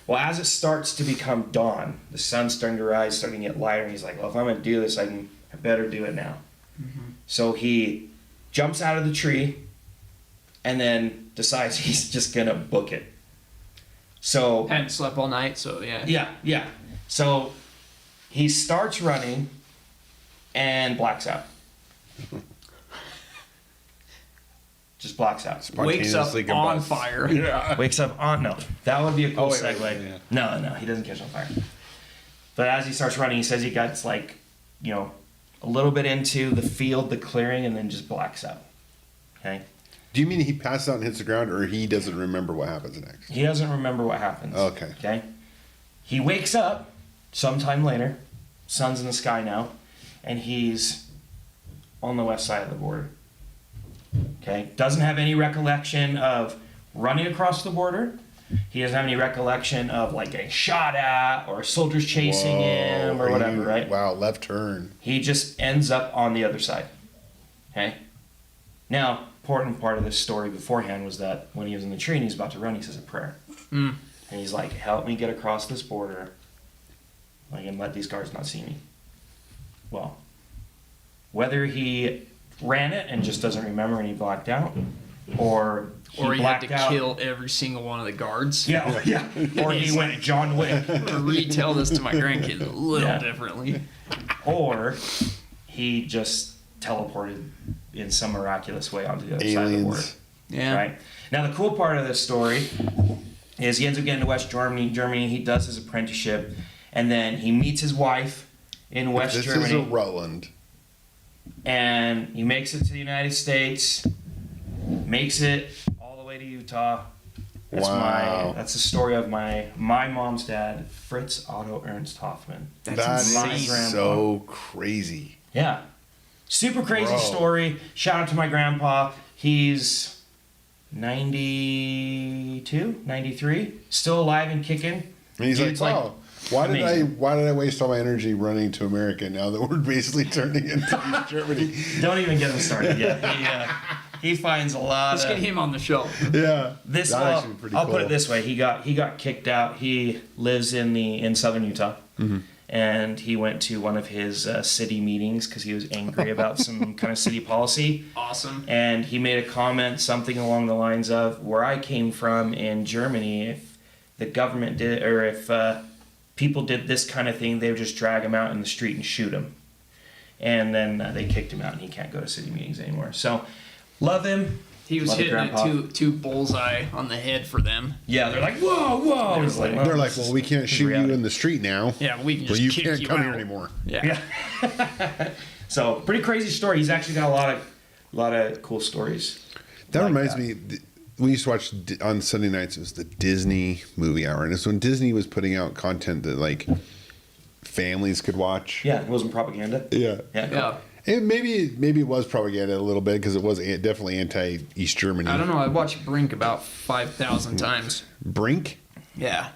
Well, as it starts to become dawn, the sun's starting to rise, starting to get lighter, and he's like, well, if I'm gonna do this, I better do it now. Mm-hmm. So he jumps out of the tree and then decides he's just gonna book it. So Hadn't slept all night, so yeah. Yeah. So he starts running and blacks out. Just blacks out. Wakes up Spontaneously on combusts. fire. Yeah. Wakes up on, no, that would be a cool Wait, segue. yeah. No, he doesn't catch on fire. But as he starts running, he says he gets like, you know, a little bit into the field, the clearing, and then just blacks out. Okay? Do you mean he passes out and hits the ground, or he doesn't remember what happens next? He doesn't remember what happens. Okay. Okay? He wakes up sometime later, sun's in the sky now, and he's on the west side of the border. Okay? Doesn't have any recollection of running across the border. He doesn't have any recollection of like getting shot at or soldiers chasing him or whatever, right? Wow, left turn. He just ends up on the other side. Okay? Now, important part of this story beforehand was that when he was in the tree and he's about to run, he says a prayer. And he's like, help me get across this border, like, and let these guards not see me. Well, whether he ran it and just doesn't remember and he blacked out, or Or he had blacked to out. kill every single one of the guards. Yeah. Or he He's went John Wick. I'm gonna retell this to my grandkids a little Yeah. differently. Or he just teleported in some miraculous way onto the other side of the border. Aliens. Yeah. Right? Now, the cool part of this story is he ends up getting to West Germany. He does his apprenticeship, and then he meets his wife in West This Germany. is a Rutland. And he makes it to the United States, makes it all the way to Utah. Wow. That's the story of my mom's dad, Fritz Otto Ernst Hoffman. That insane. is so crazy. Yeah. Super crazy Bro. story. Shout out to my grandpa. He's 92, 93, still alive and kicking. And he's Dude's like, wow, why did amazing. I waste all my energy running to America now that we're basically turning into East Germany? Don't even get him started yet. He finds a lot Let's of get him on the show. Yeah. this. That's Well, actually pretty I'll cool. put it this way: he got kicked out. He lives in southern Utah, and he went to one of his city meetings because he was angry about some kind of city policy. Awesome. And he made a comment, something along the lines of, where I came from in Germany, if the government did, or if people did this kind of thing, they would just drag him out in the street and shoot him. And then they kicked him out, and he can't go to city meetings anymore. So, love him. He was Love it, hitting it Grandpa. two bullseye on the head for them. Yeah, they're like, whoa. He's like, They're like, well, we can't shoot you in the street now. Yeah, we can Well, just you kick can't you come out. here anymore. Yeah. Yeah. So, pretty crazy story. He's actually got a lot of cool stories. That like reminds that. me, we used to watch on Sunday nights, it was the Disney movie hour. And it's when Disney was putting out content that like families could watch. Yeah, it wasn't propaganda. Yeah. Yeah. Cool. Yeah. And maybe it was propaganda a little bit because it was definitely anti-East Germany. I don't know. I watched Brink about 5,000 times. Brink? Yeah.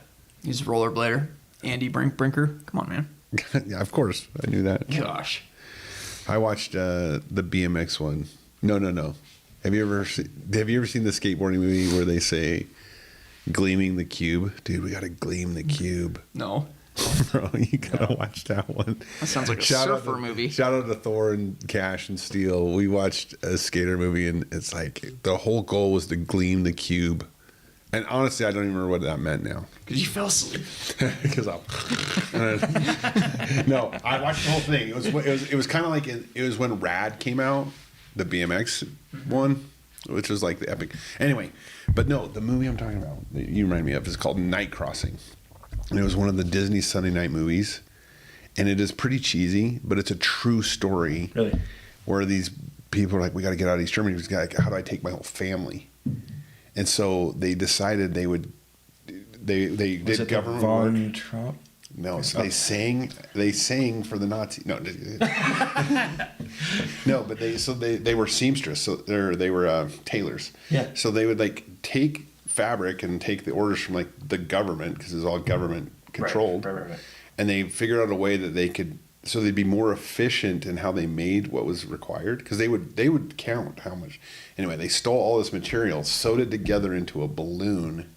He's a rollerblader. Andy Brinker. Come on, man. Yeah, of course. I knew that. Gosh. I watched the BMX one. No. Have you ever seen the skateboarding movie where they say gleaming the cube? Dude, we got to gleam the cube. No. Bro, you gotta watch that one. That sounds like a Shout out surfer to- movie. Shout out to Thor and Cash and Steel. We watched a skater movie, and it's like the whole goal was to gleam the cube. And honestly, I don't even remember what that meant now. Because you fell asleep. Because no, I watched the whole thing. It was kind of like it was when Rad came out, the BMX one, which was like the epic. Anyway, but no, the movie I'm talking about that you remind me of is called Night Crossing. And it was one of the Disney Sunday night movies. And it is pretty cheesy, but it's a true story Really? where these people are like, we got to get out of East Germany. He's like, how do I take my whole family? And so they decided they would. They Was did it government Von work. Trump? No, so they sang for the Nazi. No, no, but they were seamstress. So they were tailors. Yeah. So they would like take fabric and take the orders from like the government because it was all government controlled. Right. And they figured out a way that they could, so they'd be more efficient in how they made what was required because they would count how much. Anyway, they stole all this material, sewed it together into a balloon,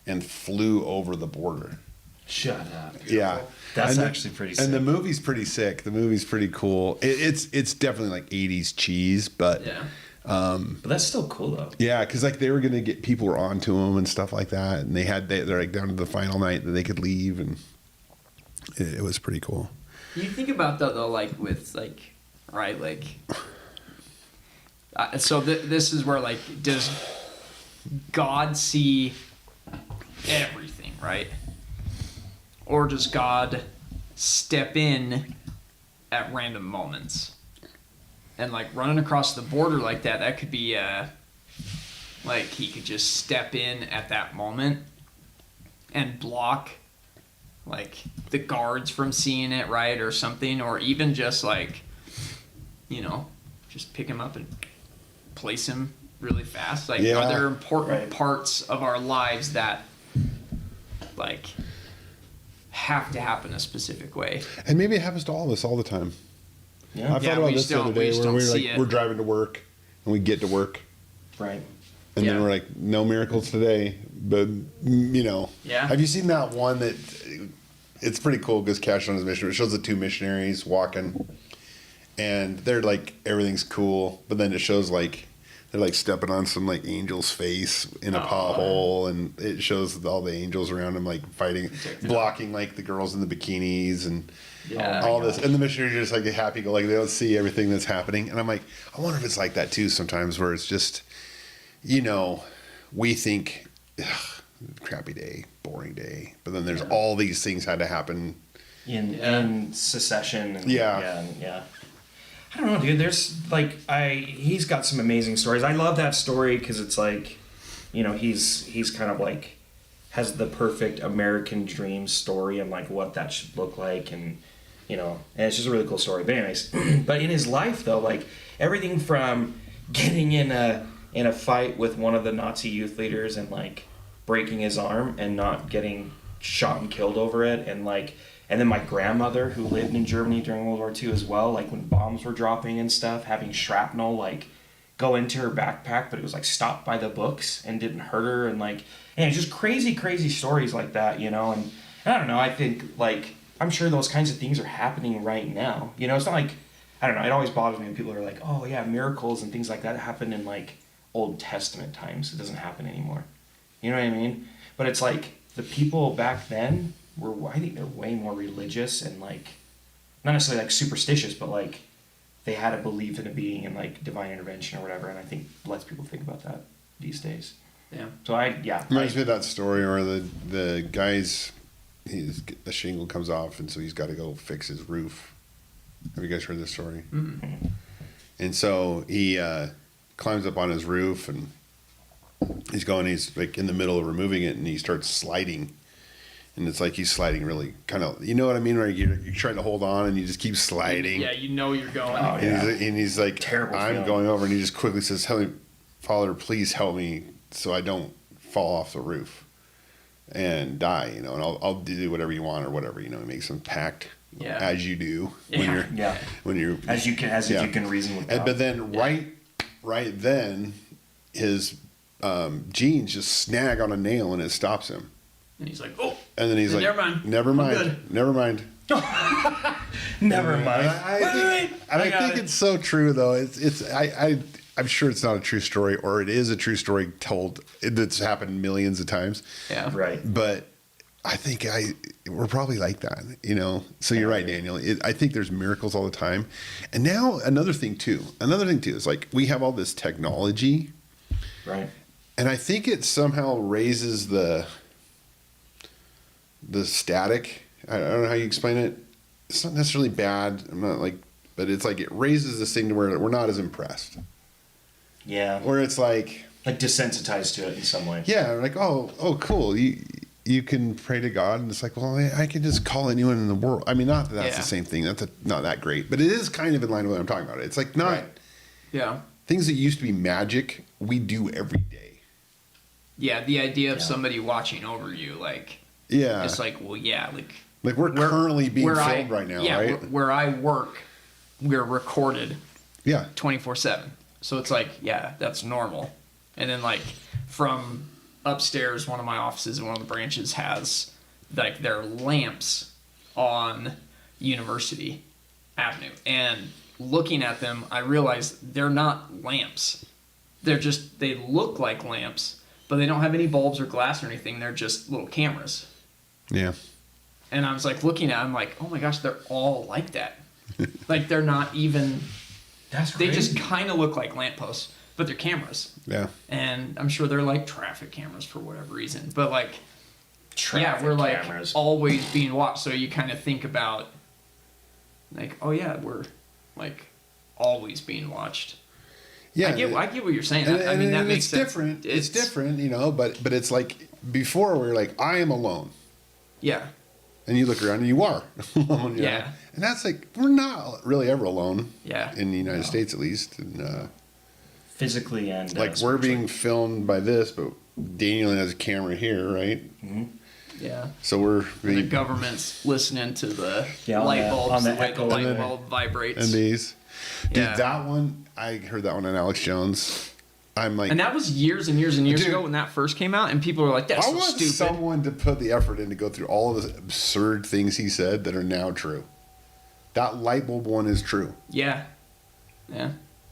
and flew over the border. Shut up. Yeah, That's And actually pretty sick. And the movie's pretty sick. The movie's pretty cool. It's definitely like 80s cheese, but Yeah. But that's still cool though. yeah, because like they were gonna get people were onto them and stuff like that, and they're like down to the final night that they could leave, and it was pretty cool. You think about that though, like with like, right, like. So this is where like, does God see everything, right? Or does God step in at random moments? And like running across the border like that could be like he could just step in at that moment and block like the guards from seeing it, right? Or something, or even just like, just pick him up and place him really fast. Like, Yeah. are there important Right. parts of our lives that like have to happen a specific way? And maybe it happens to all of us all the time. Yeah. I thought about this the other day where we're driving to work and we get to work Right. and then Yeah. we're like, no miracles today, but Yeah. Have you seen that one that it's pretty cool because Cash on his mission, it shows the two missionaries walking and they're like, everything's cool, but then it shows like they're like stepping on some like angel's face in a pothole, and it shows all the angels around them like fighting, blocking like the girls in the bikinis and Yeah. all this. And the missionaries are just like happy go, like they don't see everything that's happening. And I'm like, I wonder if it's like that too sometimes, where it's just, we think, ugh, crappy day, boring day, but then there's all these things had to happen. In secession. And, Yeah. Yeah. I don't know, dude. There's like he's got some amazing stories. I love that story because it's like, he's kind of like has the perfect American dream story and like what that should look like, and and it's just a really cool story. But anyways, but in his life though, like everything from getting in a fight with one of the Nazi youth leaders and like breaking his arm and not getting shot and killed over it, and then my grandmother, who lived in Germany during World War II as well, like when bombs were dropping and stuff, having shrapnel like go into her backpack, but it was like stopped by the books and didn't hurt her, and just crazy stories like that, and I don't know, I think like I'm sure those kinds of things are happening right now. It's not like, I don't know, it always bothers me when people are like, oh yeah, miracles and things like that happen in like Old Testament times. It doesn't happen anymore. You know what I mean? But it's like the people back then I think they're way more religious and like, not necessarily like superstitious, but like they had a belief in a being and like divine intervention or whatever. And I think less people think about that these days. Yeah. Reminds me of that story where the guy's the shingle comes off, and so he's got to go fix his roof. Have you guys heard this story? Mm-hmm. And so he climbs up on his roof, and he's like in the middle of removing it, and he starts sliding. And it's like he's sliding really kind of, you know what I mean? Where you're trying to hold on and you just keep sliding. Yeah, you're going. Oh, yeah. And he's like, Terrible I'm feeling. going over, and he just quickly says, Father, please help me so I don't fall off the roof and die, and I'll do whatever you want or whatever, he makes some pact, Yeah. as you do Yeah. when you're As you can reason with God. but then right then his jeans just snag on a nail and it stops him, And he's like, oh. and then he's like, Never mind. never I'm mind, good." never mind. Never mind. I think it's so true though. I'm sure it's not a true story, or it is a true story told that's happened millions of times. Yeah. Right. But I think we're probably like that, So you're right, Daniel. I think there's miracles all the time. And now another thing too is like we have all this technology, Right. and I think it somehow raises the static. I don't know how you explain it. It's not necessarily bad. I'm not like but it's like it raises this thing to where we're not as impressed. Yeah. Where it's like desensitized to it in some way. yeah, like oh cool, you can pray to God, and it's like, well, I can just call anyone in the world. I mean, not that that's the same thing. That's not that great, but it is kind of in line with what I'm talking about. It's like not things that used to be magic we do every day. Yeah, the idea of somebody watching over you, like it's like, well, like we're currently being filmed right now, right? Where I work, we're recorded. Yeah. 24/7. So it's like, yeah, that's normal. And then like from upstairs, one of my offices in one of the branches has like their lamps on University Avenue. And looking at them, I realized they're not lamps. They look like lamps, but they don't have any bulbs or glass or anything. They're just little cameras. Yeah. And I was like looking at them like, oh my gosh, they're all like that. Like they're not even, That's they crazy. just kind of look like lampposts, but they're cameras. Yeah. And I'm sure they're like traffic cameras for whatever reason. But like, Traffic we're like cameras. always being watched. So you kind of think about like, oh yeah, we're like always being watched. Yeah. I get what you're saying. And, I mean, that makes it's sense. different. It's different, you know, but it's like before we were like, I am alone. Yeah. And you look around and you are alone. You know? And that's like, we're not really ever alone. Yeah. In the United States, at least. And, physically and like we're being filmed by this, but Daniel has a camera here, right? Mm-hmm. Yeah. So we're The government's listening to the on light the- bulbs, on the the way the echo. light And then- bulb vibrates. and these. Dude, Yeah. that one, I heard that one on Alex Jones. I'm like, And that was years and years and years Dude. ago when that first came out, and people were like, "That's I so want stupid." someone to put the effort in to go through all of the absurd things he said that are now true. That light bulb one is true. Yeah.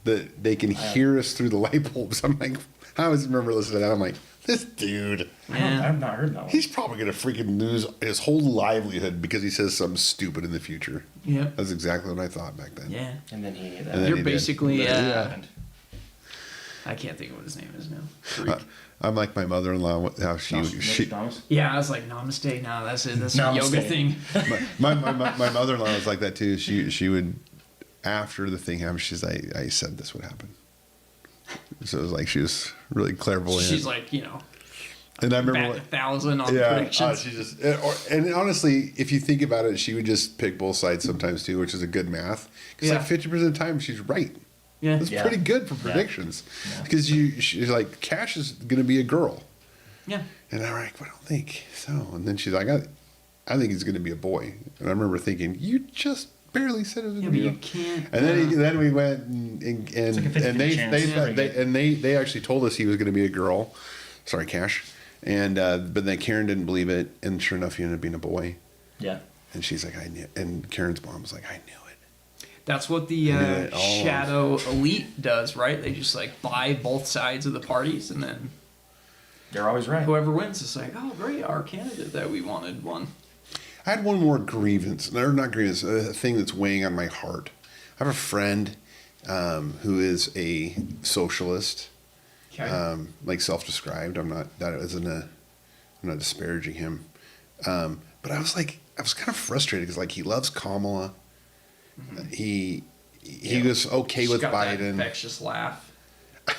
That they can hear us through the light bulbs. I'm like, I always remember listening to that. I'm like, this dude, I've not heard that one. he's probably going to freaking lose his whole livelihood because he says something stupid in the future. Yeah. That's exactly what I thought back then. Yeah. And then he. And then You're he did. basically. Yeah. I can't think of what his name is now. I'm like my mother-in-law. How she Yeah, I was like, namaste. No, that's it. That's a Namaste. yoga thing. my mother-in-law was like that too. She would, after the thing happened, she's like, I said this would happen. So it was like she was really clairvoyant. She's like, you know, and I remember bat 1,000 on the yeah, predictions. she just and honestly, if you think about it, she would just pick both sides sometimes too, which is a good math. Because like 50% of the time, she's right. Yeah. That's pretty good for predictions. Because she's like, Cash is going to be a girl. Yeah. And I'm like, I don't think so. And then she's like, I think he's going to be a boy. And I remember thinking, you just barely said it was going to be a you can't. And then we went and like a 50-50 chance. they actually told us he was going to be a girl. Sorry, Cash. And but then Karen didn't believe it, and sure enough, he ended up being a boy. Yeah. And she's like, I knew. And Karen's mom was like, I knew it. That's what the Shadow Elite does, right? They just like buy both sides of the parties, and then They're always right. whoever wins is like, oh, great, our candidate that we wanted won. I had one more grievance, or not grievance, a thing that's weighing on my heart. I have a friend who is a socialist, like self-described. I'm not disparaging him, but I was kind of frustrated because like he loves Kamala. Mm-hmm. He was okay She's with got Biden. That infectious laugh.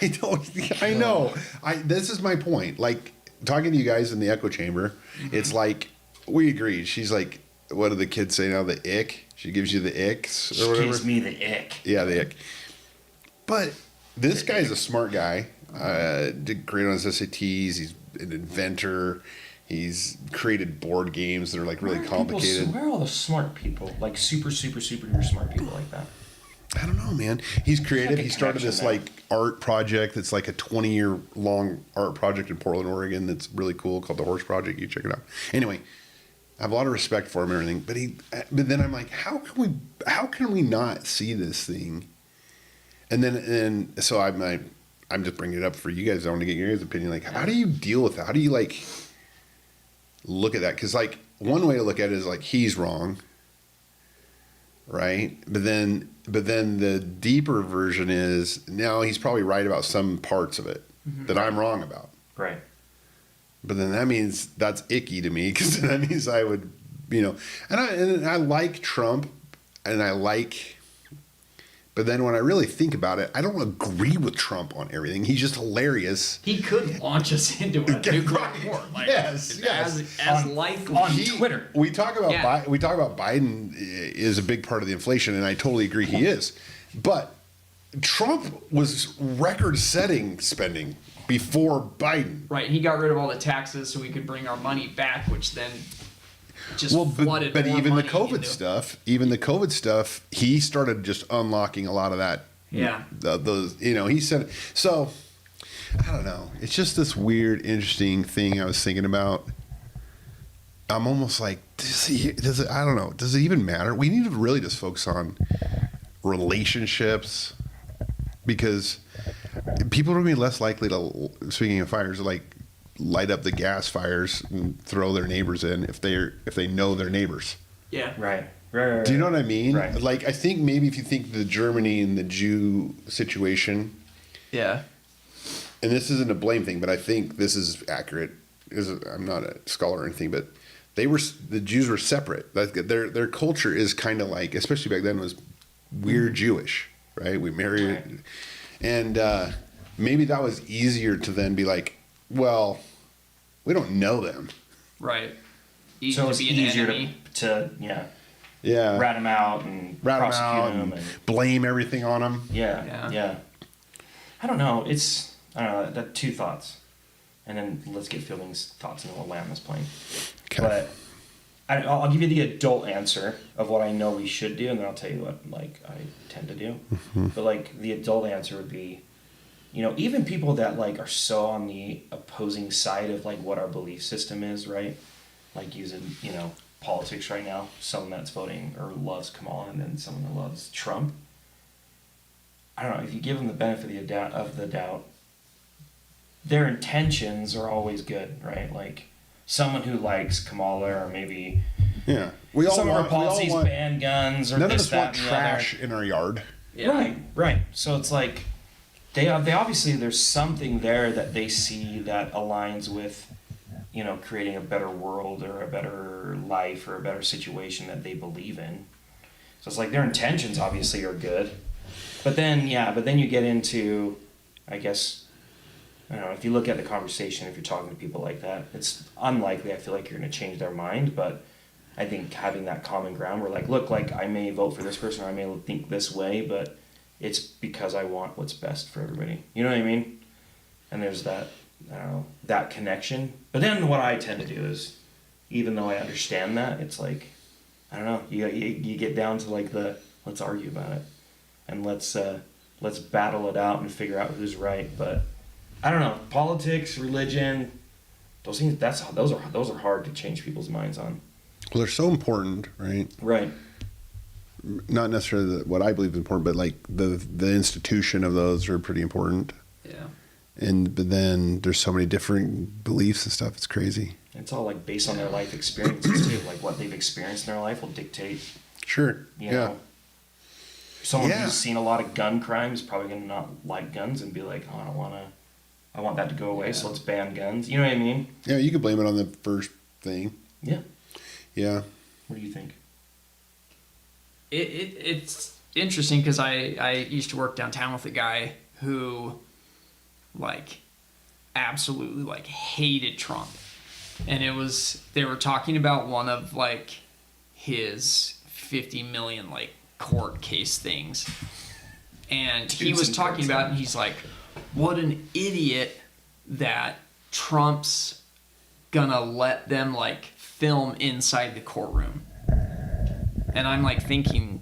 I know. This is my point. Like talking to you guys in the echo chamber, it's like we agreed. She's like, what do the kids say now? The ick. She gives you the icks or whatever. She gives me the ick. Yeah, the ick. But this guy's a smart guy. Did great on his SATs. He's an inventor. He's created board games that are like really complicated. Where are all the smart people? Like super duper smart people like that? I don't know, man. He's creative. Like a he started this connection like art project that's like a 20-year long art project in Portland, Oregon. That's really cool called the Horse Project. You check it out. Anyway, I have a lot of respect for him and everything. But then I'm like, how can we not see this thing? And so I'm just bringing it up for you guys. I want to get your guys' opinion. Like, how do you deal with that? How do you like look at that? Because like one way to look at it is like he's wrong, right? But then the deeper version is now he's probably right about some parts of it that I'm wrong about. Right. But then that means that's icky to me because that means I would, and I like Trump and I like But then when I really think about it, I don't agree with Trump on everything. He's just hilarious. He could launch us into a nuclear war. Like, Yes. As likely. on Twitter. We talk about Yeah. we talk about Biden is a big part of the inflation, and I totally agree he is. But Trump was record-setting spending before Biden. Right, he got rid of all the taxes so we could bring our money back, which then just flooded but more even the money COVID stuff, he started just unlocking a lot of that. Yeah. Those, he said, so I don't know. It's just this weird, interesting thing I was thinking about. I'm almost like, I don't know. Does it even matter? We need to really just focus on relationships, because people are going to be less likely to, speaking of fires, like light up the gas fires and throw their neighbors in if they know their neighbors. Yeah. Right. Do you know what I mean? Right. Like, I think maybe if you think the Germany and the Jew situation, Yeah. and this isn't a blame thing, but I think this is accurate. I'm not a scholar or anything, but the Jews were separate. Like, their culture is kind of like, especially back then, was we're Jewish, right? We married, Right. and maybe that was easier to then be like, well, we don't know them. Right. Easy So to it's be an easier enemy. to rat them out and rat them prosecute out them and blame everything on them. Yeah. I don't know. I don't know. That two thoughts, and then let's get Fielding's thoughts, and then we'll land this plane. Okay. But I'll give you the adult answer of what I know we should do, and then I'll tell you what I tend to do. Mm-hmm. But the adult answer would be, even people that are so on the opposing side of what our belief system is, right? Like using politics right now. Someone that's voting or loves Kamala, and then someone that loves Trump. I don't know, if you give them the benefit of the doubt, their intentions are always good, right? Like someone who likes Kamala, or maybe Yeah, we all some want, of her policies we all want, ban guns, or none of this, us that, want and the trash in our yard. Yeah. Right. So it's like they obviously, there's something there that they see that aligns with creating a better world or a better life or a better situation that they believe in. So it's like their intentions obviously are good. But then you get into, I guess, I don't know, if you look at the conversation, if you're talking to people like that, it's unlikely, I feel like, you're going to change their mind. But I think having that common ground where look, I may vote for this person, or I may think this way, but it's because I want what's best for everybody. You know what I mean? And there's that, I don't know, that connection. But then what I tend to do is, even though I understand that, it's like, I don't know, you get down to let's argue about it. And let's battle it out and figure out who's right. But I don't know, politics, religion, those things, those are hard to change people's minds on. Well, they're so important, right? Right. Not necessarily what I believe is important, but the institution of those are pretty important. Yeah. But then there's so many different beliefs and stuff. It's crazy. It's all based on their life experiences too. What they've experienced in their life will dictate. Sure. You yeah. know, someone who's seen a lot of gun crime is probably going to not like guns and be like, oh, I want that to go away, so let's ban guns. You know what I mean? Yeah, you could blame it on the first thing. Yeah. Yeah. What do you think? It's interesting because I used to work downtown with a guy who absolutely hated Trump, and they were talking about one of his 50 million court case things, and he was talking about it, and he's like, what an idiot that Trump's gonna let them film inside the courtroom. And I'm thinking,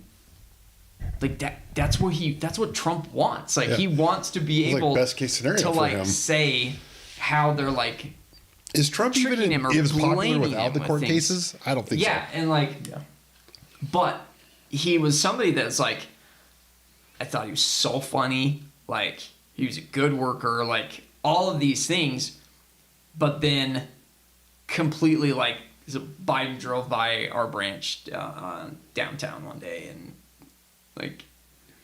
that's what Trump wants. He wants to be It's able best case scenario to for him. say how they're Is Trump even tricking him or is popular blaming without him the with court things. cases? I don't think so. yeah, and but he was somebody that's I thought he was so funny. He was a good worker. All of these things, but then completely so Biden drove by our branch downtown one day, and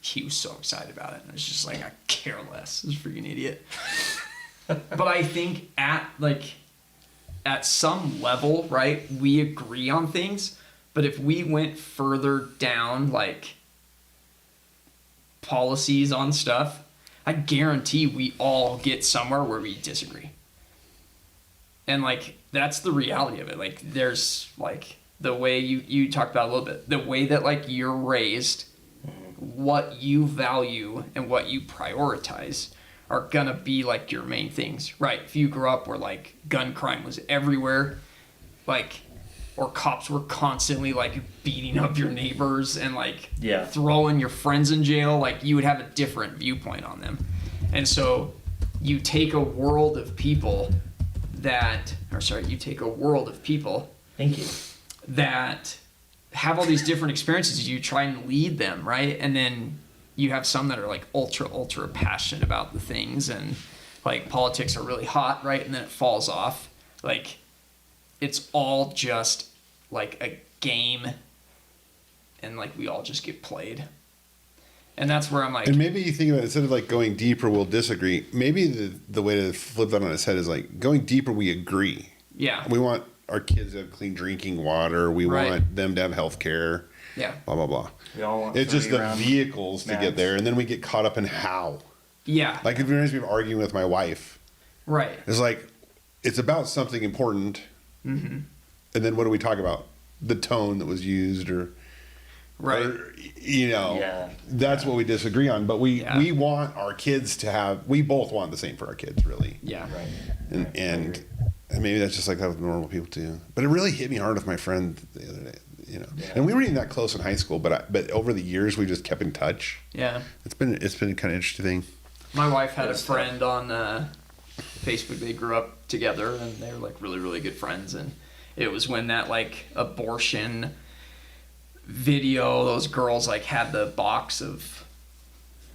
he was so excited about it, and it's just I care less. This freaking idiot. But I think at some level, right, we agree on things. But if we went further down, policies on stuff, I guarantee we all get somewhere where we disagree. And like that's the reality of it. Like there's like the way you talked about a little bit, the way that like you're raised, what you value and what you prioritize are gonna be like your main things, right? If you grew up where like gun crime was everywhere, like, or cops were constantly like beating up your neighbors and like throwing your friends in jail, like you would have a different viewpoint on them. And so you take a world of people Thank you. that have all these different experiences. You try and lead them, right? And then you have some that are like ultra passionate about the things, and like politics are really hot, right? And then it falls off. Like it's all just like a game, and like we all just get played. And that's where I'm like, and maybe you think about it, instead of like going deeper, we'll disagree. Maybe the way to flip that on its head is like going deeper, we agree. Yeah. We want our kids to have clean drinking water. We want them to have health care. Yeah. Blah, blah, blah. We all want it's just the vehicles to get there. And then we get caught up in how. Yeah. Like it reminds me of arguing with my wife. Right. It's like, it's about something important. Mm-hmm. And then what do we talk about? The tone that was used or... Right. Or, you know, that's what we disagree on. But we want our kids to have... We both want the same for our kids, really. Yeah. Right. And maybe that's just like how normal people do. But it really hit me hard with my friend the other day. You know, and we weren't even that close in high school, but over the years we just kept in touch. Yeah. It's been a kind of interesting thing. My wife had a friend on Facebook. They grew up together, and they were like really, really good friends. And it was when that like abortion video, those girls like had the box of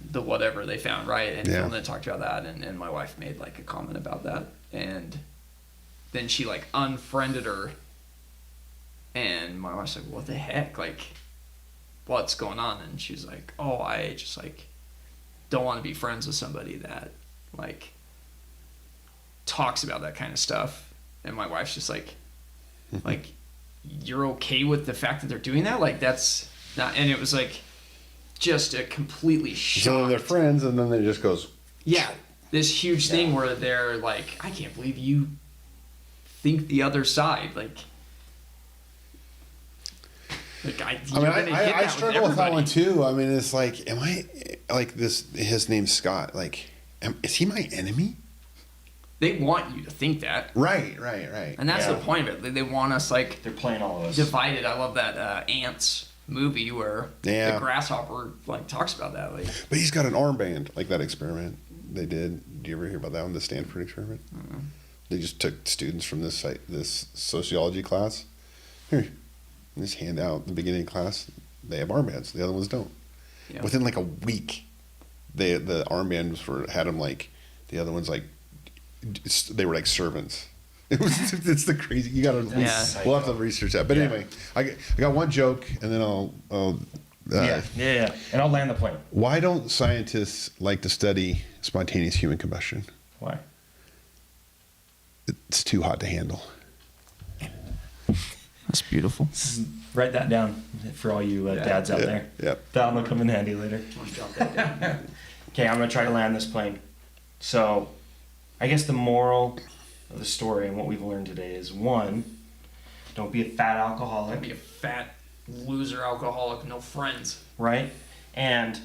the whatever they found, right? And filmed and talked about that. And my wife made like a comment about that, and then she like unfriended her. And my wife's like, what the heck? Like, what's going on? And she's like, oh, I just like don't want to be friends with somebody that like talks about that kind of stuff. And my wife's just like you're okay with the fact that they're doing that? Like that's not. And it was like just a completely shocked. So they're friends, and then it just goes. Yeah, this huge thing where they're like, I can't believe you think the other side. Like I struggle with that one too. I mean, it's like, am I like this? His name's Scott. Like, is he my enemy? They want you to think that. Right. And that's the point of it. They want us like they're playing all of us divided. I love that Ants movie where the grasshopper like talks about that. Like, but he's got an armband, like that experiment they did. Do you ever hear about that one? The Stanford experiment. Mm-hmm. They just took students from this sociology class. Here. Just hand out at the beginning of class, they have armbands. The other ones don't. Yeah. Within like a week, the armbands had them like the other ones like they were like servants. It's the crazy. You gotta. We'll have to research that. But anyway, I got one joke, and then I'll. And I'll land the plane. Why don't scientists like to study spontaneous human combustion? Why? It's too hot to handle. That's beautiful. Write that down for all you dads out there. Yep. That'll come in handy later. Okay, I'm going to try to land this plane. So, I guess the moral of the story and what we've learned today is, one, don't be a fat alcoholic. Don't be a fat loser alcoholic, no friends. Right? And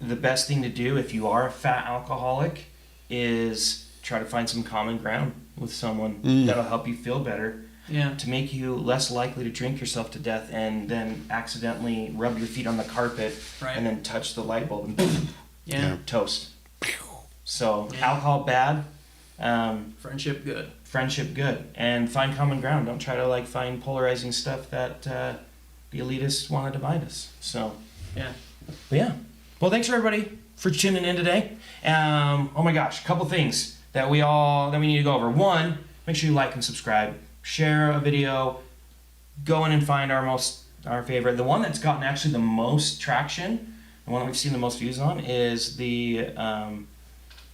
the best thing to do if you are a fat alcoholic is try to find some common ground with someone that'll help you feel better. Yeah. To make you less likely to drink yourself to death and then accidentally rub your feet on the carpet and then touch the light bulb and boom, toast. So alcohol bad, friendship good. Friendship good, and find common ground. Don't try to like find polarizing stuff that the elitists want to divide us. So well, thanks for everybody for tuning in today. Oh my gosh, a couple things that we need to go over. One, make sure you like and subscribe. Share a video, go in and find our favorite. The one that's gotten actually the most traction, the one that we've seen the most views on is the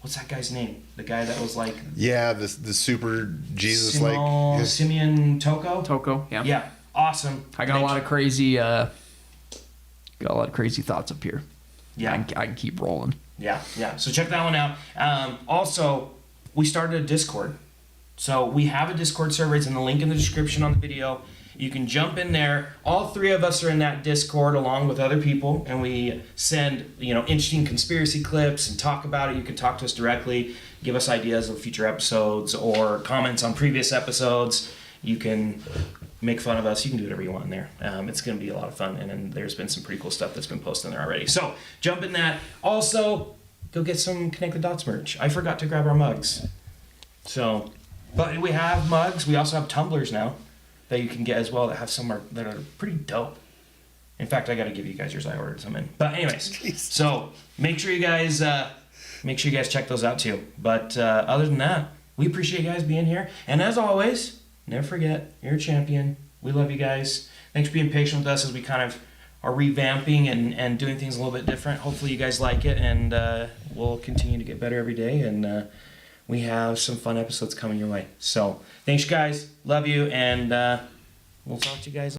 what's that guy's name? The guy that was like the super Jesus Simeon Toko. Toko, yeah, awesome. I got a lot of crazy thoughts up here. Yeah. I can keep rolling. Yeah. So check that one out. Also, we started a Discord. So we have a Discord server. It's in the link in the description on the video. You can jump in there. All three of us are in that Discord along with other people, and we send interesting conspiracy clips and talk about it. You can talk to us directly, give us ideas of future episodes or comments on previous episodes. You can make fun of us. You can do whatever you want in there. It's going to be a lot of fun, and there's been some pretty cool stuff that's been posted in there already. So jump in that. Also, go get some Connect the Dots merch. I forgot to grab our mugs. So, but we have mugs. We also have tumblers now that you can get as well that have some that are pretty dope. In fact, I got to give you guys yours. I ordered some in. But anyways, so make sure you guys check those out too. But other than that, we appreciate you guys being here. And as always, never forget, you're a champion. We love you guys. Thanks for being patient with us as we kind of are revamping and doing things a little bit different. Hopefully you guys like it, and we'll continue to get better every day. And we have some fun episodes coming your way. So thanks, guys. Love you, and we'll talk to you guys